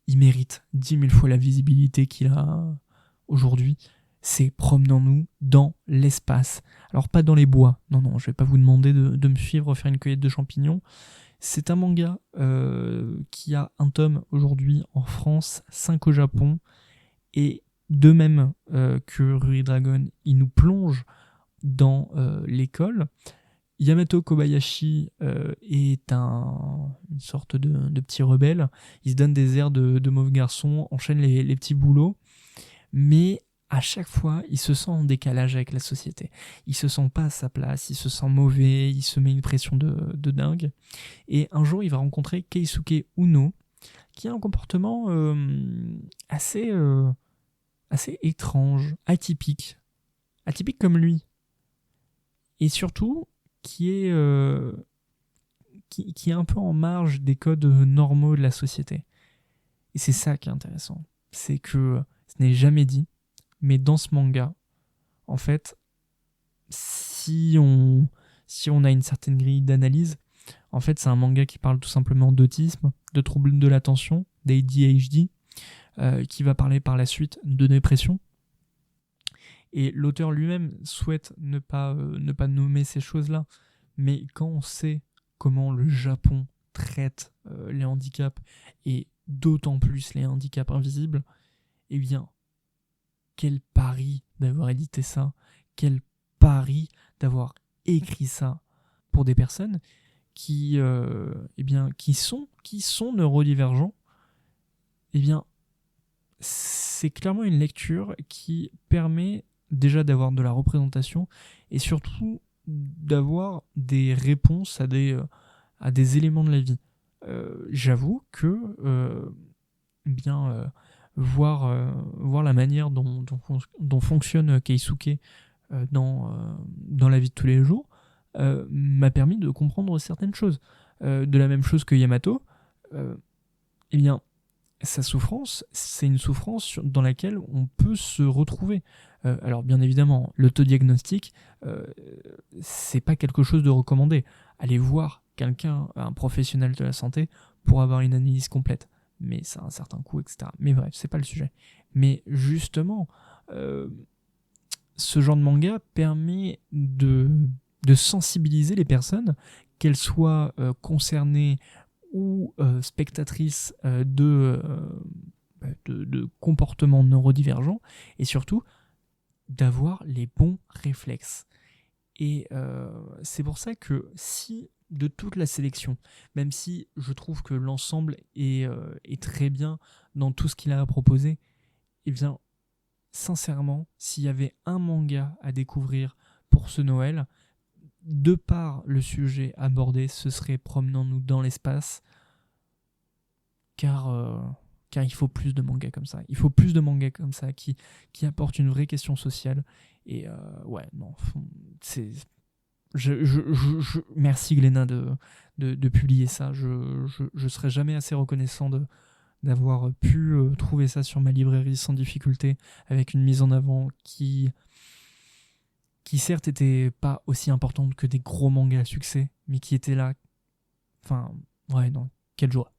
il mérite 10 000 fois la visibilité qu'il a aujourd'hui. C'est Promenons-nous dans l'espace. Alors pas dans les bois, non, je vais pas vous demander de me suivre faire une cueillette de champignons. C'est un manga qui a un tome aujourd'hui en France, 5 au Japon, et de même que Ruri Dragon, il nous plonge dans l'école. Yamato Kobayashi est une sorte de petit rebelle. Il se donne des airs de mauvais garçon, enchaîne les petits boulots, mais à chaque fois, il se sent en décalage avec la société. Il se sent pas à sa place, il se sent mauvais, il se met une pression de dingue. Et un jour, il va rencontrer Keisuke Uno, qui a un comportement assez étrange, atypique comme lui, et surtout qui est un peu en marge des codes normaux de la société. Et c'est ça qui est intéressant, c'est que ce n'est jamais dit, mais dans ce manga, en fait, si on a une certaine grille d'analyse, en fait, c'est un manga qui parle tout simplement d'autisme, de troubles de l'attention, d'ADHD, qui va parler par la suite de dépression. Et l'auteur lui-même souhaite ne pas nommer ces choses-là, mais quand on sait comment le Japon traite les handicaps, et d'autant plus les handicaps invisibles, eh bien, quel pari d'avoir édité ça, quel pari d'avoir écrit ça pour des personnes qui sont neurodivergents. Eh bien, c'est clairement une lecture qui permet déjà d'avoir de la représentation et surtout d'avoir des réponses à des éléments de la vie. J'avoue que voir la manière dont fonctionne Keisuke dans la vie de tous les jours m'a permis de comprendre certaines choses. De la même chose que Yamato, eh bien, sa souffrance, c'est une souffrance dans laquelle on peut se retrouver. Alors bien évidemment, l'autodiagnostic, c'est pas quelque chose de recommandé. Allez voir un professionnel de la santé pour avoir une analyse complète. Mais ça a un certain coût, etc. Mais bref, c'est pas le sujet. Mais justement, ce genre de manga permet de sensibiliser les personnes, qu'elles soient concernées ou spectatrices de comportements neurodivergents, et surtout d'avoir les bons réflexes. Et c'est pour ça que si de toute la sélection, même si je trouve que l'ensemble est très bien dans tout ce qu'il a à proposer, eh bien, sincèrement, s'il y avait un manga à découvrir pour ce Noël, de par le sujet abordé, ce serait Promenons-nous dans l'espace, car il faut plus de mangas comme ça. Il faut plus de mangas comme ça qui apportent une vraie question sociale. Et merci Glénat de publier ça. Je serai jamais assez reconnaissant d'avoir pu trouver ça sur ma librairie sans difficulté, avec une mise en avant qui certes était pas aussi importante que des gros mangas à succès, mais qui était là. Enfin, quelle joie.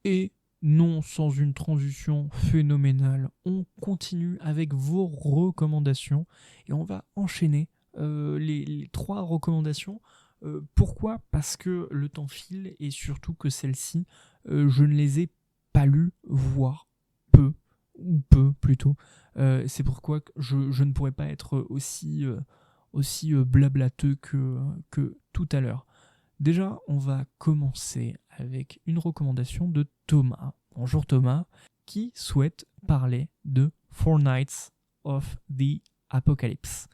Et non sans une transition phénoménale, on continue avec vos recommandations et on va enchaîner les 3 recommandations. Pourquoi ? Parce que le temps file et surtout que celles-ci, je ne les ai pas lues, voire peu plutôt. C'est pourquoi je ne pourrais pas être aussi blablateux que tout à l'heure. Déjà, on va commencer avec une recommandation de Thomas. Bonjour Thomas, qui souhaite parler de Four Knights of the Apocalypse.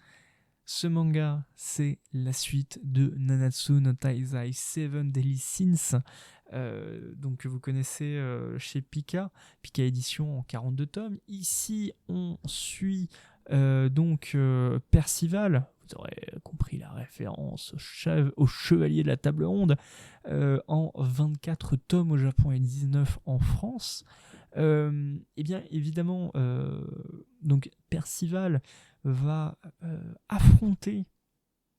Ce manga, c'est la suite de Nanatsu no Taizai 7 Deadly Sins, donc que vous connaissez chez Pika Édition en 42 tomes. Ici, on suit Percival, vous aurez compris la référence au Chevalier de la Table Ronde, en 24 tomes au Japon et 19 en France. Et bien évidemment, donc Percival va affronter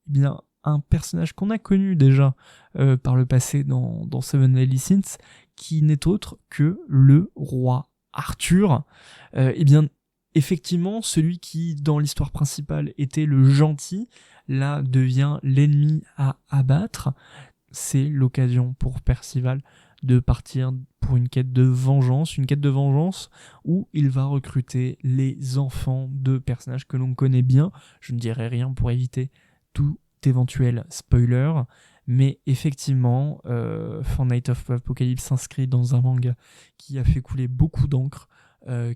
bien un personnage qu'on a connu déjà par le passé dans Seven Deadly Sins, qui n'est autre que le roi Arthur. Et bien effectivement, celui qui dans l'histoire principale était le gentil, là devient l'ennemi à abattre. C'est l'occasion pour Percival de partir pour une quête de vengeance où il va recruter les enfants de personnages que l'on connaît bien. Je ne dirai rien pour éviter tout éventuel spoiler, mais effectivement, Four Knights of Apocalypse s'inscrit dans un manga qui a fait couler beaucoup d'encre,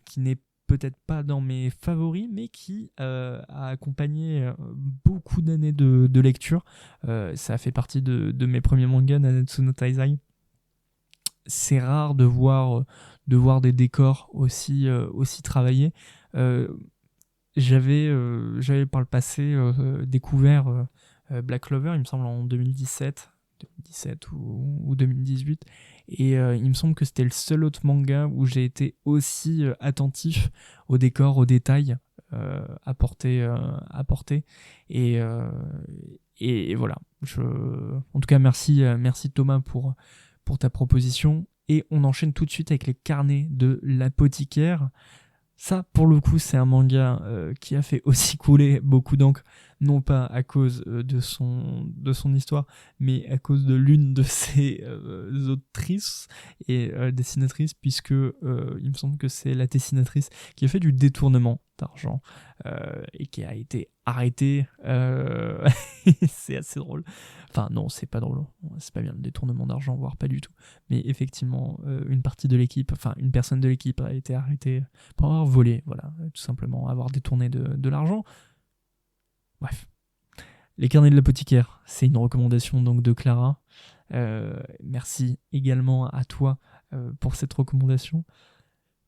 qui n'est peut-être pas dans mes favoris, mais qui a accompagné beaucoup d'années de lecture. Ça a fait partie de mes premiers mangas, Nanatsu no Taizai. C'est rare de voir des décors aussi travaillés. J'avais par le passé découvert Black Clover, il me semble en 2017 ou 2018, et il me semble que c'était le seul autre manga où j'ai été aussi attentif aux décors, aux détails apportés, et voilà. En tout cas, merci Thomas pour ta proposition, et on enchaîne tout de suite avec les carnets de l'apothicaire. Ça, pour le coup, c'est un manga qui a fait aussi couler beaucoup d'encre, non pas à cause de son histoire, mais à cause de l'une de ses autrices et dessinatrices, puisque il me semble que c'est la dessinatrice qui a fait du détournement d'argent et qui a été arrêtée. C'est assez drôle. Enfin non, c'est pas drôle, c'est pas bien le détournement d'argent, voire pas du tout. Mais effectivement, une personne de l'équipe a été arrêtée pour avoir volé, voilà, tout simplement, avoir détourné de l'argent. Bref. Les carnets de l'apothicaire, c'est une recommandation donc de Clara. Merci également à toi pour cette recommandation.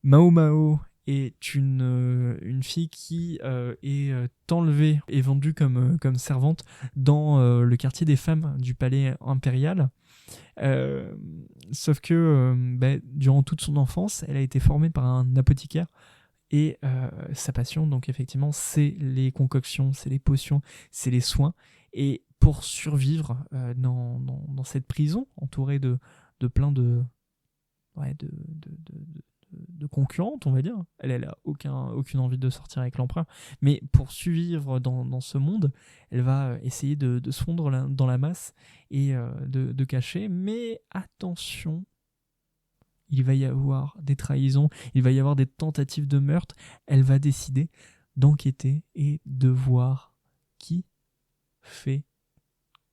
Mao Mao est une fille qui est enlevée et vendue comme servante dans le quartier des femmes du palais impérial. Sauf que durant toute son enfance, elle a été formée par un apothicaire. Et sa passion, donc effectivement, c'est les concoctions, c'est les potions, c'est les soins. Et pour survivre dans cette prison, entourée de plein de concurrentes, on va dire. Elle a aucune envie de sortir avec l'empereur. Mais pour survivre dans ce monde, elle va essayer de se fondre dans la masse et de cacher. Mais attention, il va y avoir des trahisons, il va y avoir des tentatives de meurtre. Elle va décider d'enquêter et de voir qui fait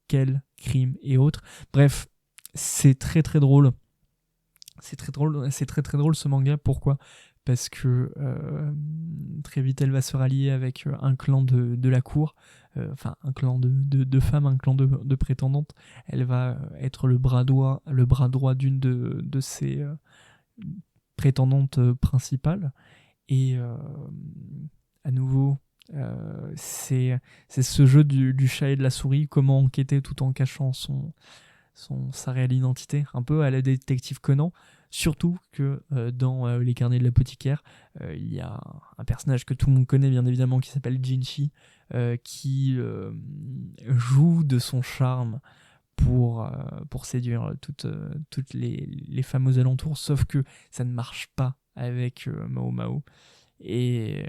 quel crime et autres. Bref, c'est très très drôle. C'est très drôle ce manga. Pourquoi ? Parce que très vite elle va se rallier avec un clan de la cour, un clan de femmes, un clan de prétendantes. Elle va être le bras droit d'une de ses prétendantes principales. Et à nouveau, c'est ce jeu du chat et de la souris, comment enquêter tout en cachant sa réelle identité, un peu à la détective Conan. Surtout que dans les carnets de l'apothicaire, il y a un personnage que tout le monde connaît bien évidemment qui s'appelle Jinchi, qui joue de son charme pour séduire toutes les femmes aux alentours, sauf que ça ne marche pas avec Mao Mao. Et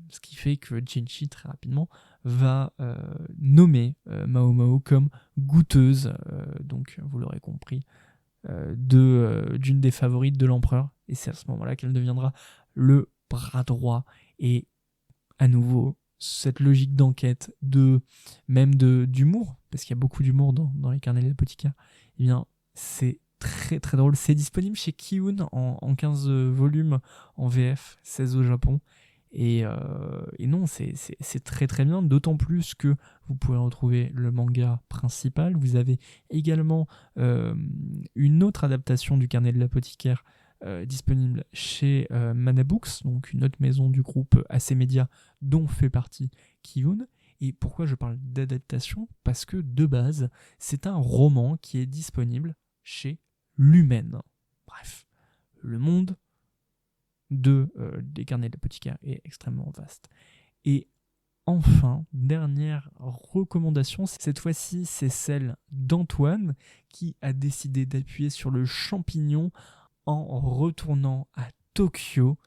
ce qui fait que Jinchi, très rapidement, va nommer Mao Mao comme goûteuse, donc vous l'aurez compris, d'une des favorites de l'empereur. Et c'est à ce moment-là qu'elle deviendra le bras droit. Et à nouveau, cette logique d'enquête, d'humour, parce qu'il y a beaucoup d'humour dans les carnets de l'apothicaire, eh bien, c'est très très drôle. C'est disponible chez Kiun en 15 volumes en VF, 16 au Japon. Et non, c'est très très bien, d'autant plus que vous pouvez retrouver le manga principal. Vous avez également une autre adaptation du carnet de l'apothicaire disponible chez Manabooks, donc une autre maison du groupe AC Media dont fait partie Kiun. Et pourquoi je parle d'adaptation ? Parce que de base, c'est un roman qui est disponible chez Lumen. Bref, le monde des carnets de l'apothicaire est extrêmement vaste. Et enfin, dernière recommandation, cette fois-ci c'est celle d'Antoine qui a décidé d'appuyer sur le champignon en retournant à Tokyo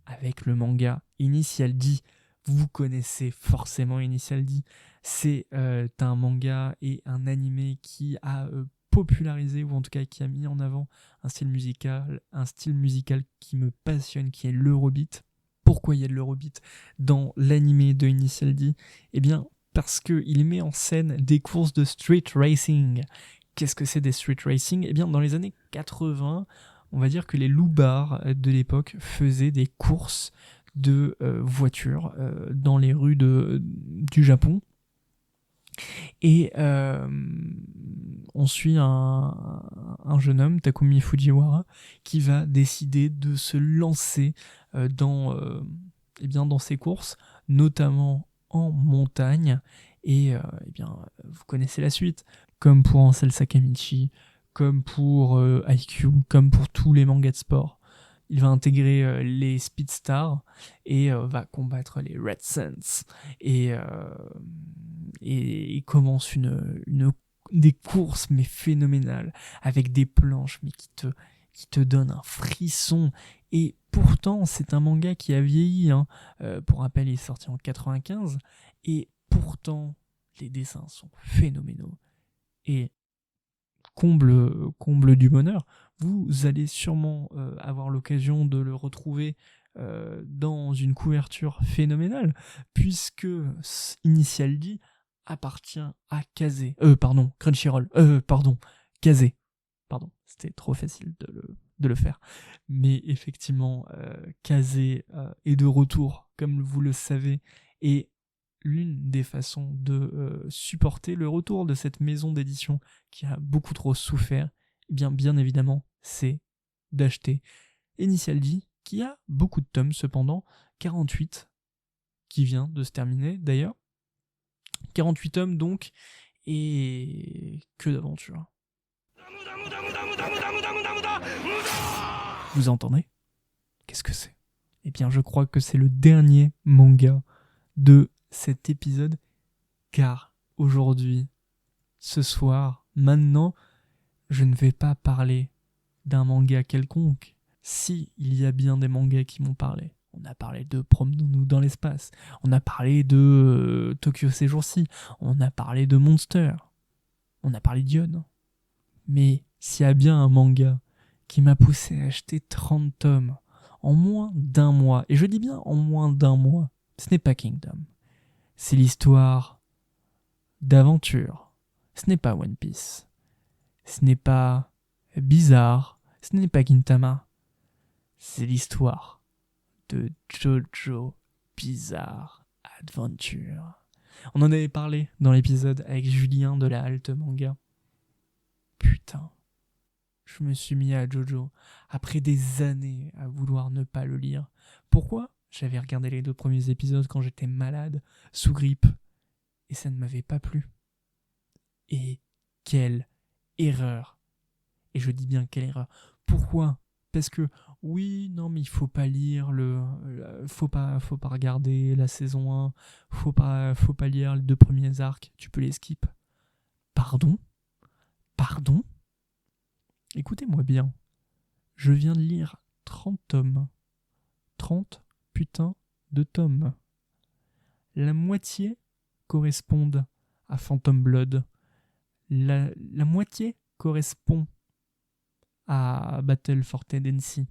avec le manga Initial D. Vous connaissez forcément Initial D. C'est un manga et un animé qui a popularisé, ou en tout cas qui a mis en avant un style musical qui me passionne, qui est l'Eurobeat. Pourquoi il y a de l'Eurobeat dans l'animé de Initial D ? Eh bien, parce qu'il met en scène des courses de street racing. Qu'est-ce que c'est des street racing ? Eh bien, dans les années 80, on va dire que les loupards de l'époque faisaient des courses de voitures dans les rues du Japon. Et on suit un jeune homme, Takumi Fujiwara, qui va décider de se lancer dans ces courses, notamment en montagne. Et vous connaissez la suite, comme pour Ansel Sakamichi, comme pour IQ, comme pour tous les mangas de sport. Il va intégrer les Speedstars et va combattre les Red Suns. Et il commence des courses mais phénoménales, avec des planches mais qui te donnent un frisson. Et pourtant, c'est un manga qui a vieilli. Pour rappel, il est sorti en 95. Et pourtant, les dessins sont phénoménaux. Et comble du bonheur, vous allez sûrement avoir l'occasion de le retrouver dans une couverture phénoménale, puisque Initial D appartient à Crunchyroll, Kazé. Pardon, c'était trop facile de le faire. Mais effectivement, Kazé est de retour, comme vous le savez, et l'une des façons de supporter le retour de cette maison d'édition qui a beaucoup trop souffert, eh bien évidemment, c'est d'acheter Initial D, qui a beaucoup de tomes cependant, 48, qui vient de se terminer d'ailleurs. 48 tomes donc, et que d'aventure. Vous entendez ? Qu'est-ce que c'est ? Eh bien, je crois que c'est le dernier manga de cet épisode, car aujourd'hui, ce soir, maintenant, je ne vais pas parler d'un manga quelconque. Si, il y a bien des mangas qui m'ont parlé. On a parlé de Promenons-nous dans l'espace, on a parlé de Tokyo ces jours-ci, on a parlé de Monster, on a parlé d'Ion. Mais s'il y a bien un manga qui m'a poussé à acheter 30 tomes en moins d'un mois, et je dis bien en moins d'un mois, ce n'est pas Kingdom. C'est l'histoire d'aventure. Ce n'est pas One Piece. Ce n'est pas Bizarre. Ce n'est pas Gintama. C'est l'histoire de Jojo Bizarre Adventure. On en avait parlé dans l'épisode avec Julien de la Halte Manga. Putain. Je me suis mis à Jojo après des années à vouloir ne pas le lire. Pourquoi ? J'avais regardé les 2 premiers épisodes quand j'étais malade, sous grippe, et ça ne m'avait pas plu. Et quelle erreur ! Et je dis bien quelle erreur. Pourquoi ? Parce que, oui, non, mais il faut pas lire faut pas regarder la saison 1, faut pas lire les 2 premiers arcs, tu peux les skip. Pardon ? Pardon ? Écoutez-moi bien. Je viens de lire 30 tomes. 30 putains de tomes. La moitié correspondent à Phantom Blood. La moitié correspond à Battle for Tendency.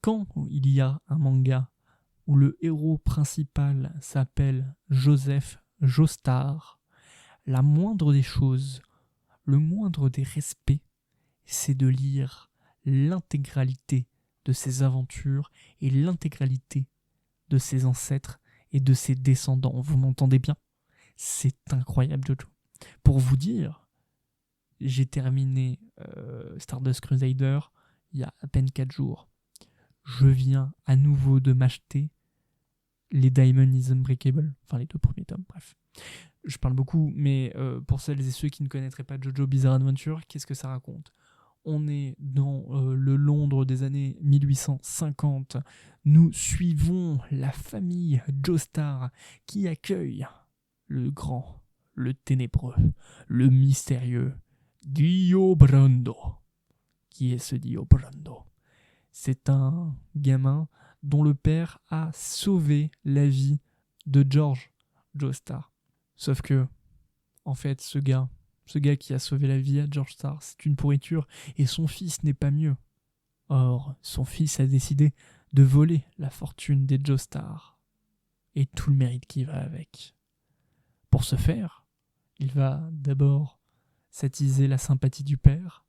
Quand il y a un manga où le héros principal s'appelle Joseph Joestar, la moindre des choses, le moindre des respects, c'est de lire l'intégralité de ses aventures et l'intégralité de ses ancêtres et de ses descendants. Vous m'entendez bien ? C'est incroyable, Jojo. Pour vous dire, j'ai terminé Stardust Crusader il y a à peine 4 jours. Je viens à nouveau de m'acheter les Diamond is Unbreakable, enfin les 2 premiers tomes, bref. Je parle beaucoup, mais pour celles et ceux qui ne connaîtraient pas Jojo Bizarre Adventure, qu'est-ce que ça raconte ? On est dans le Londres des années 1850. Nous suivons la famille Joestar qui accueille le grand, le ténébreux, le mystérieux Dio Brando. Qui est ce Dio Brando ? C'est un gamin dont le père a sauvé la vie de George Joestar. Sauf que, en fait, ce gars qui a sauvé la vie à George Joestar, c'est une pourriture, et son fils n'est pas mieux. Or, son fils a décidé de voler la fortune des Joestar, et tout le mérite qui va avec. Pour ce faire, il va d'abord s'attiser la sympathie du père,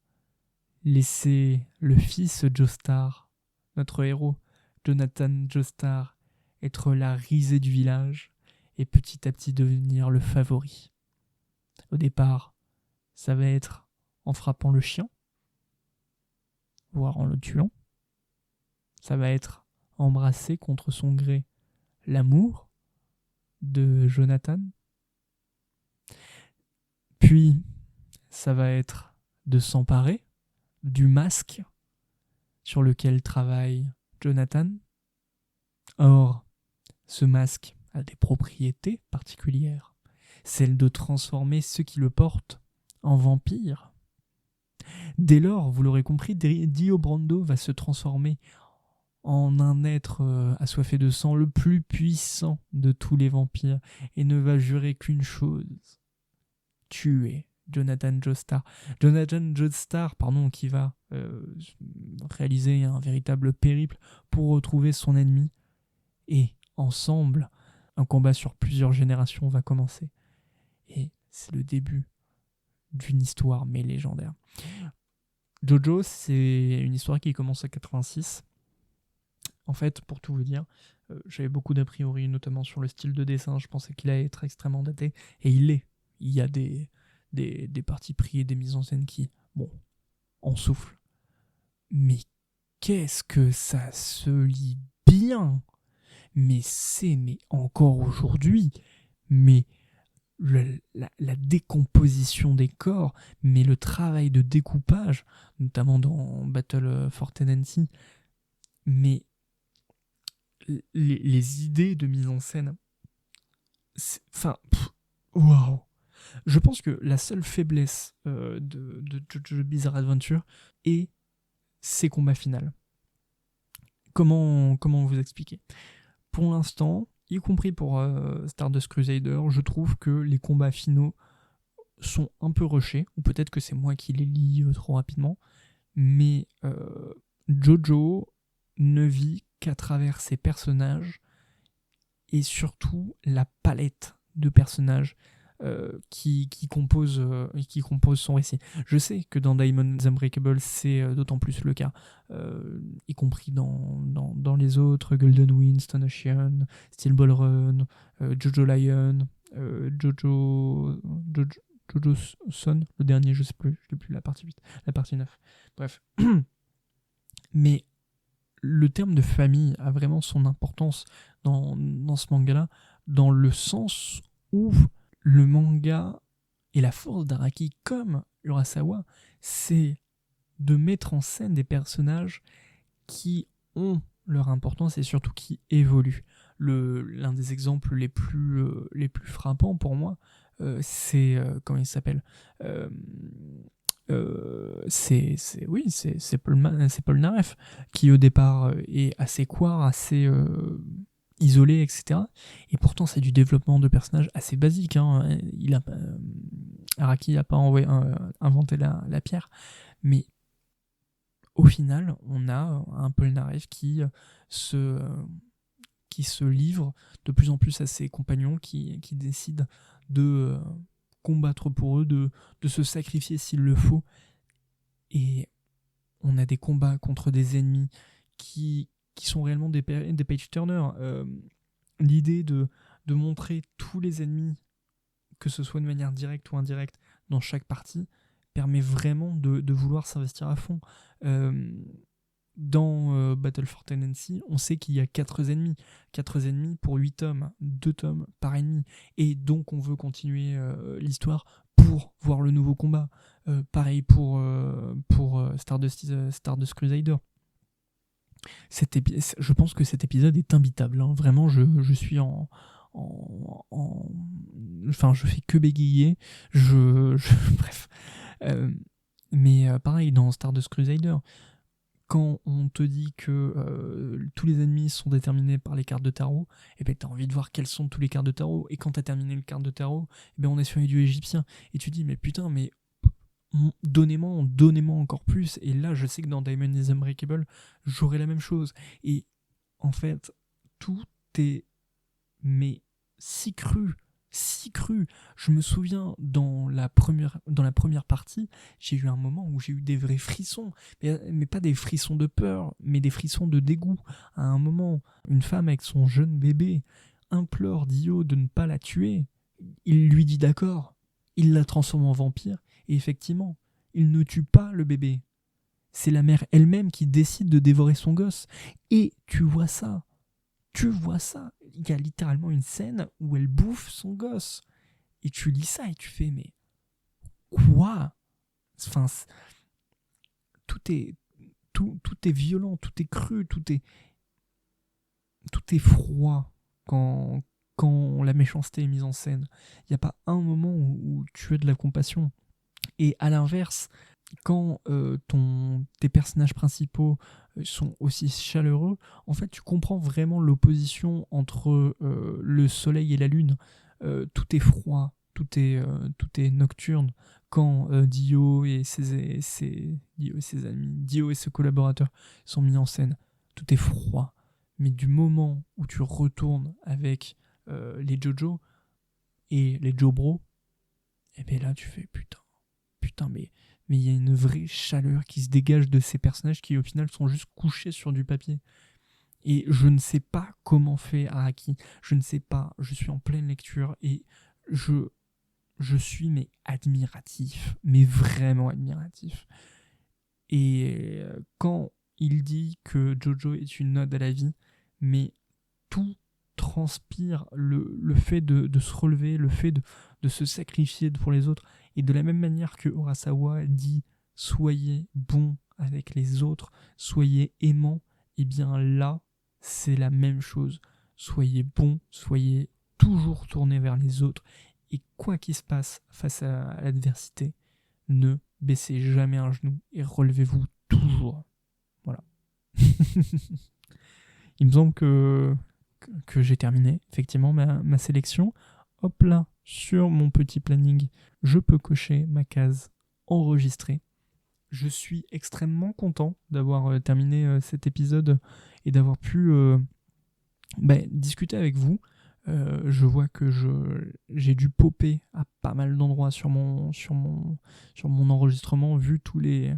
laisser le fils Joestar, notre héros, Jonathan Joestar, être la risée du village, et petit à petit devenir le favori. Au départ, ça va être en frappant le chien, voire en le tuant. Ça va être embrasser contre son gré l'amour de Jonathan. Puis, ça va être de s'emparer du masque sur lequel travaille Jonathan. Or, ce masque a des propriétés particulières, celle de transformer ceux qui le portent en vampires. Dès lors, vous l'aurez compris, Dio Brando va se transformer en un être assoiffé de sang, le plus puissant de tous les vampires, et ne va jurer qu'une chose: tuer Jonathan Joestar. Jonathan Joestar, qui va réaliser un véritable périple pour retrouver son ennemi. Et ensemble, un combat sur plusieurs générations va commencer. Et c'est le début d'une histoire mais légendaire. Jojo, c'est une histoire qui commence en 86. En fait, pour tout vous dire, j'avais beaucoup d'a priori, notamment sur le style de dessin. Je pensais qu'il allait être extrêmement daté. Et il l'est. Il y a des partis pris et des mises en scène qui, en soufflent. Mais qu'est-ce que ça se lit bien! Mais encore aujourd'hui, mais la décomposition des corps, mais le travail de découpage, notamment dans Battle for Tendency, mais les idées de mise en scène, waouh! Je pense que la seule faiblesse de Jojo Bizarre Adventure est ses combats finaux. Comment vous expliquer ? Pour l'instant, y compris pour Stardust Crusader, je trouve que les combats finaux sont un peu rushés, ou peut-être que c'est moi qui les lis trop rapidement, mais Jojo ne vit qu'à travers ses personnages, et surtout la palette de personnages qui compose son récit. Je sais que dans Diamond Unbreakable, c'est d'autant plus le cas, y compris dans les autres, Golden Wind, Stone Ocean, Steel Ball Run, Jojo Lion, Jojo Son, le dernier, je sais plus la partie 8, la partie 9. Bref. Mais le terme de famille a vraiment son importance dans ce manga-là, dans le sens où le manga et la force d'Araki, comme Urasawa, c'est de mettre en scène des personnages qui ont leur importance et surtout qui évoluent. L'un des exemples les plus frappants pour moi, c'est comment il s'appelle c'est Polnareff qui au départ est assez couard, assez isolé, etc. Et pourtant c'est du développement de personnages assez basique, hein. Araki n'a pas inventé la pierre, mais au final on a un Polnareff qui se livre de plus en plus à ses compagnons, qui décident de combattre pour eux, de se sacrifier s'il le faut. Et on a des combats contre des ennemis qui sont réellement des page-turners. L'idée de montrer tous les ennemis, que ce soit de manière directe ou indirecte, dans chaque partie, permet vraiment de vouloir s'investir à fond. Dans Battle for Tendency, on sait qu'il y a 4 ennemis. 4 ennemis pour 8 tomes, 2 tomes par ennemi. Et donc on veut continuer l'histoire pour voir le nouveau combat. Pareil pour Stardust Crusader. Je pense que cet épisode est imbitable, hein. Vraiment, je suis enfin, je fais que bégayer. Bref. Mais pareil, dans Stardust Crusader, quand on te dit que tous les ennemis sont déterminés par les cartes de tarot, et ben t'as envie de voir quelles sont tous les cartes de tarot. Et quand t'as terminé les cartes de tarot, et ben on est sur les dieux égyptiens. Et tu dis, mais putain, mais donnez-moi encore plus. Et là, je sais que dans Diamond is Unbreakable, j'aurai la même chose. Et en fait, tout est si cru. Je me souviens dans la première partie, j'ai eu un moment où j'ai eu des vrais frissons, mais pas des frissons de peur, mais des frissons de dégoût. À un moment, une femme avec son jeune bébé implore Dio de ne pas la tuer. Il lui dit d'accord, il la transforme en vampire, et effectivement, il ne tue pas le bébé. C'est la mère elle-même qui décide de dévorer son gosse. Et tu vois ça. Il y a littéralement une scène où elle bouffe son gosse. Et tu lis ça et tu fais, mais quoi ? Enfin, tout est violent, tout est cru, tout est froid quand la méchanceté est mise en scène. Il n'y a pas un moment où tu as de la compassion. Et à l'inverse, quand tes personnages principaux sont aussi chaleureux, en fait tu comprends vraiment l'opposition entre le soleil et la lune. Tout est froid, tout est nocturne quand Dio et ses amis, Dio et ses collaborateurs sont mis en scène. Tout est froid, mais du moment où tu retournes avec les Jojo et les Jobro, et bien là tu fais putain, mais il y a une vraie chaleur qui se dégage de ces personnages qui au final sont juste couchés sur du papier. Et je ne sais pas comment fait Araki, je ne sais pas, je suis en pleine lecture et je suis admiratif, mais vraiment admiratif. Et quand il dit que Jojo est une ode à la vie, mais tout transpire le fait de se relever, le fait de se sacrifier pour les autres. Et de la même manière que Urasawa dit « Soyez bons avec les autres, soyez aimants », et bien là, c'est la même chose. Soyez bons, soyez toujours tournés vers les autres. Et quoi qu'il se passe face à l'adversité, ne baissez jamais un genou et relevez-vous toujours. Voilà. Il me semble que j'ai terminé, effectivement, ma sélection. Hop là, sur mon petit planning, je peux cocher ma case enregistrée. Je suis extrêmement content d'avoir terminé cet épisode et d'avoir pu discuter avec vous. Je vois que j'ai dû popper à pas mal d'endroits sur mon enregistrement, vu tous les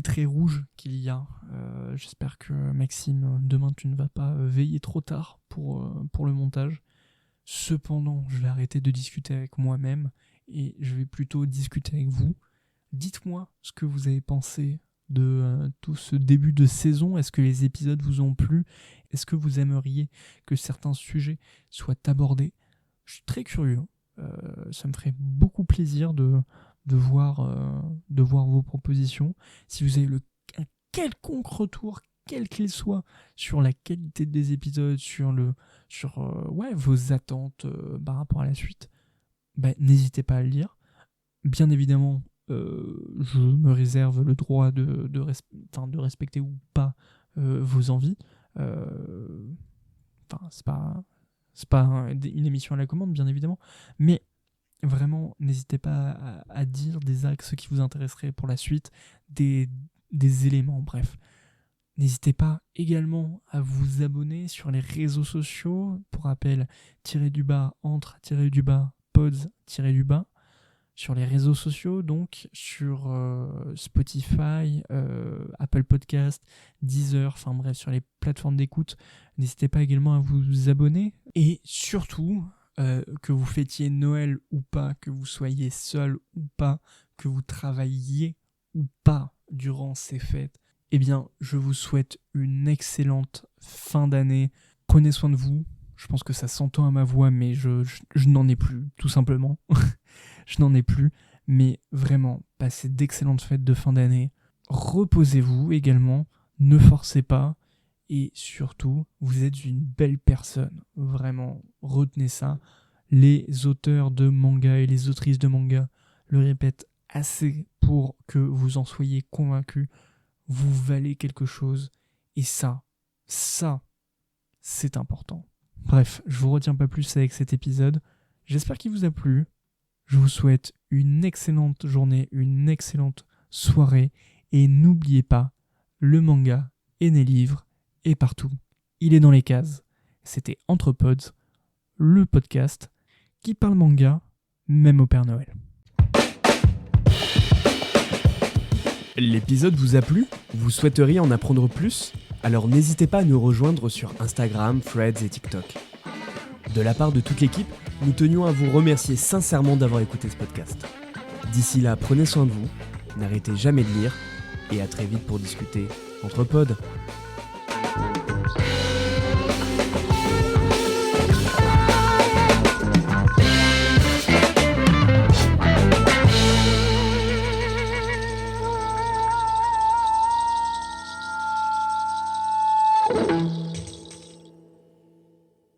traits rouges qu'il y a. J'espère que Maxime, demain tu ne vas pas veiller trop tard pour le montage. Cependant, je vais arrêter de discuter avec moi-même et je vais plutôt discuter avec vous. Dites-moi ce que vous avez pensé de tout ce début de saison. Est-ce que les épisodes vous ont plu ? Est-ce que vous aimeriez que certains sujets soient abordés ? Je suis très curieux. Ça me ferait beaucoup plaisir de voir vos propositions. Si vous avez un quelconque retour, quel qu'il soit, sur la qualité des épisodes, sur vos attentes par rapport à la suite, n'hésitez pas à le lire. Bien évidemment, je me réserve le droit de respecter ou pas vos envies. C'est pas une émission à la commande, bien évidemment, mais vraiment, n'hésitez pas à dire des axes qui vous intéresseraient pour la suite, des éléments, bref. N'hésitez pas également à vous abonner sur les réseaux sociaux. Pour rappel, _pods_ sur les réseaux sociaux, donc sur Spotify, Apple Podcast, Deezer, enfin bref, sur les plateformes d'écoute. N'hésitez pas également à vous abonner. Et surtout, que vous fêtiez Noël ou pas, que vous soyez seul ou pas, que vous travailliez ou pas durant ces fêtes, eh bien, je vous souhaite une excellente fin d'année. Prenez soin de vous. Je pense que ça s'entend à ma voix, mais je n'en ai plus, tout simplement. Je n'en ai plus. Mais vraiment, passez d'excellentes fêtes de fin d'année. Reposez-vous également. Ne forcez pas. Et surtout, vous êtes une belle personne. Vraiment, retenez ça. Les auteurs de manga et les autrices de manga le répètent assez pour que vous en soyez convaincus. Vous valez quelque chose. Et ça, c'est important. Bref, je vous retiens pas plus avec cet épisode. J'espère qu'il vous a plu. Je vous souhaite une excellente journée, une excellente soirée. Et n'oubliez pas, le manga est né livre et partout. Il est dans les cases. C'était Entre Pods, le podcast qui parle manga, même au Père Noël. L'épisode vous a plu ? Vous souhaiteriez en apprendre plus ? Alors n'hésitez pas à nous rejoindre sur Instagram, Threads et TikTok. De la part de toute l'équipe, nous tenions à vous remercier sincèrement d'avoir écouté ce podcast. D'ici là, prenez soin de vous, n'arrêtez jamais de lire, et à très vite pour discuter entre pods.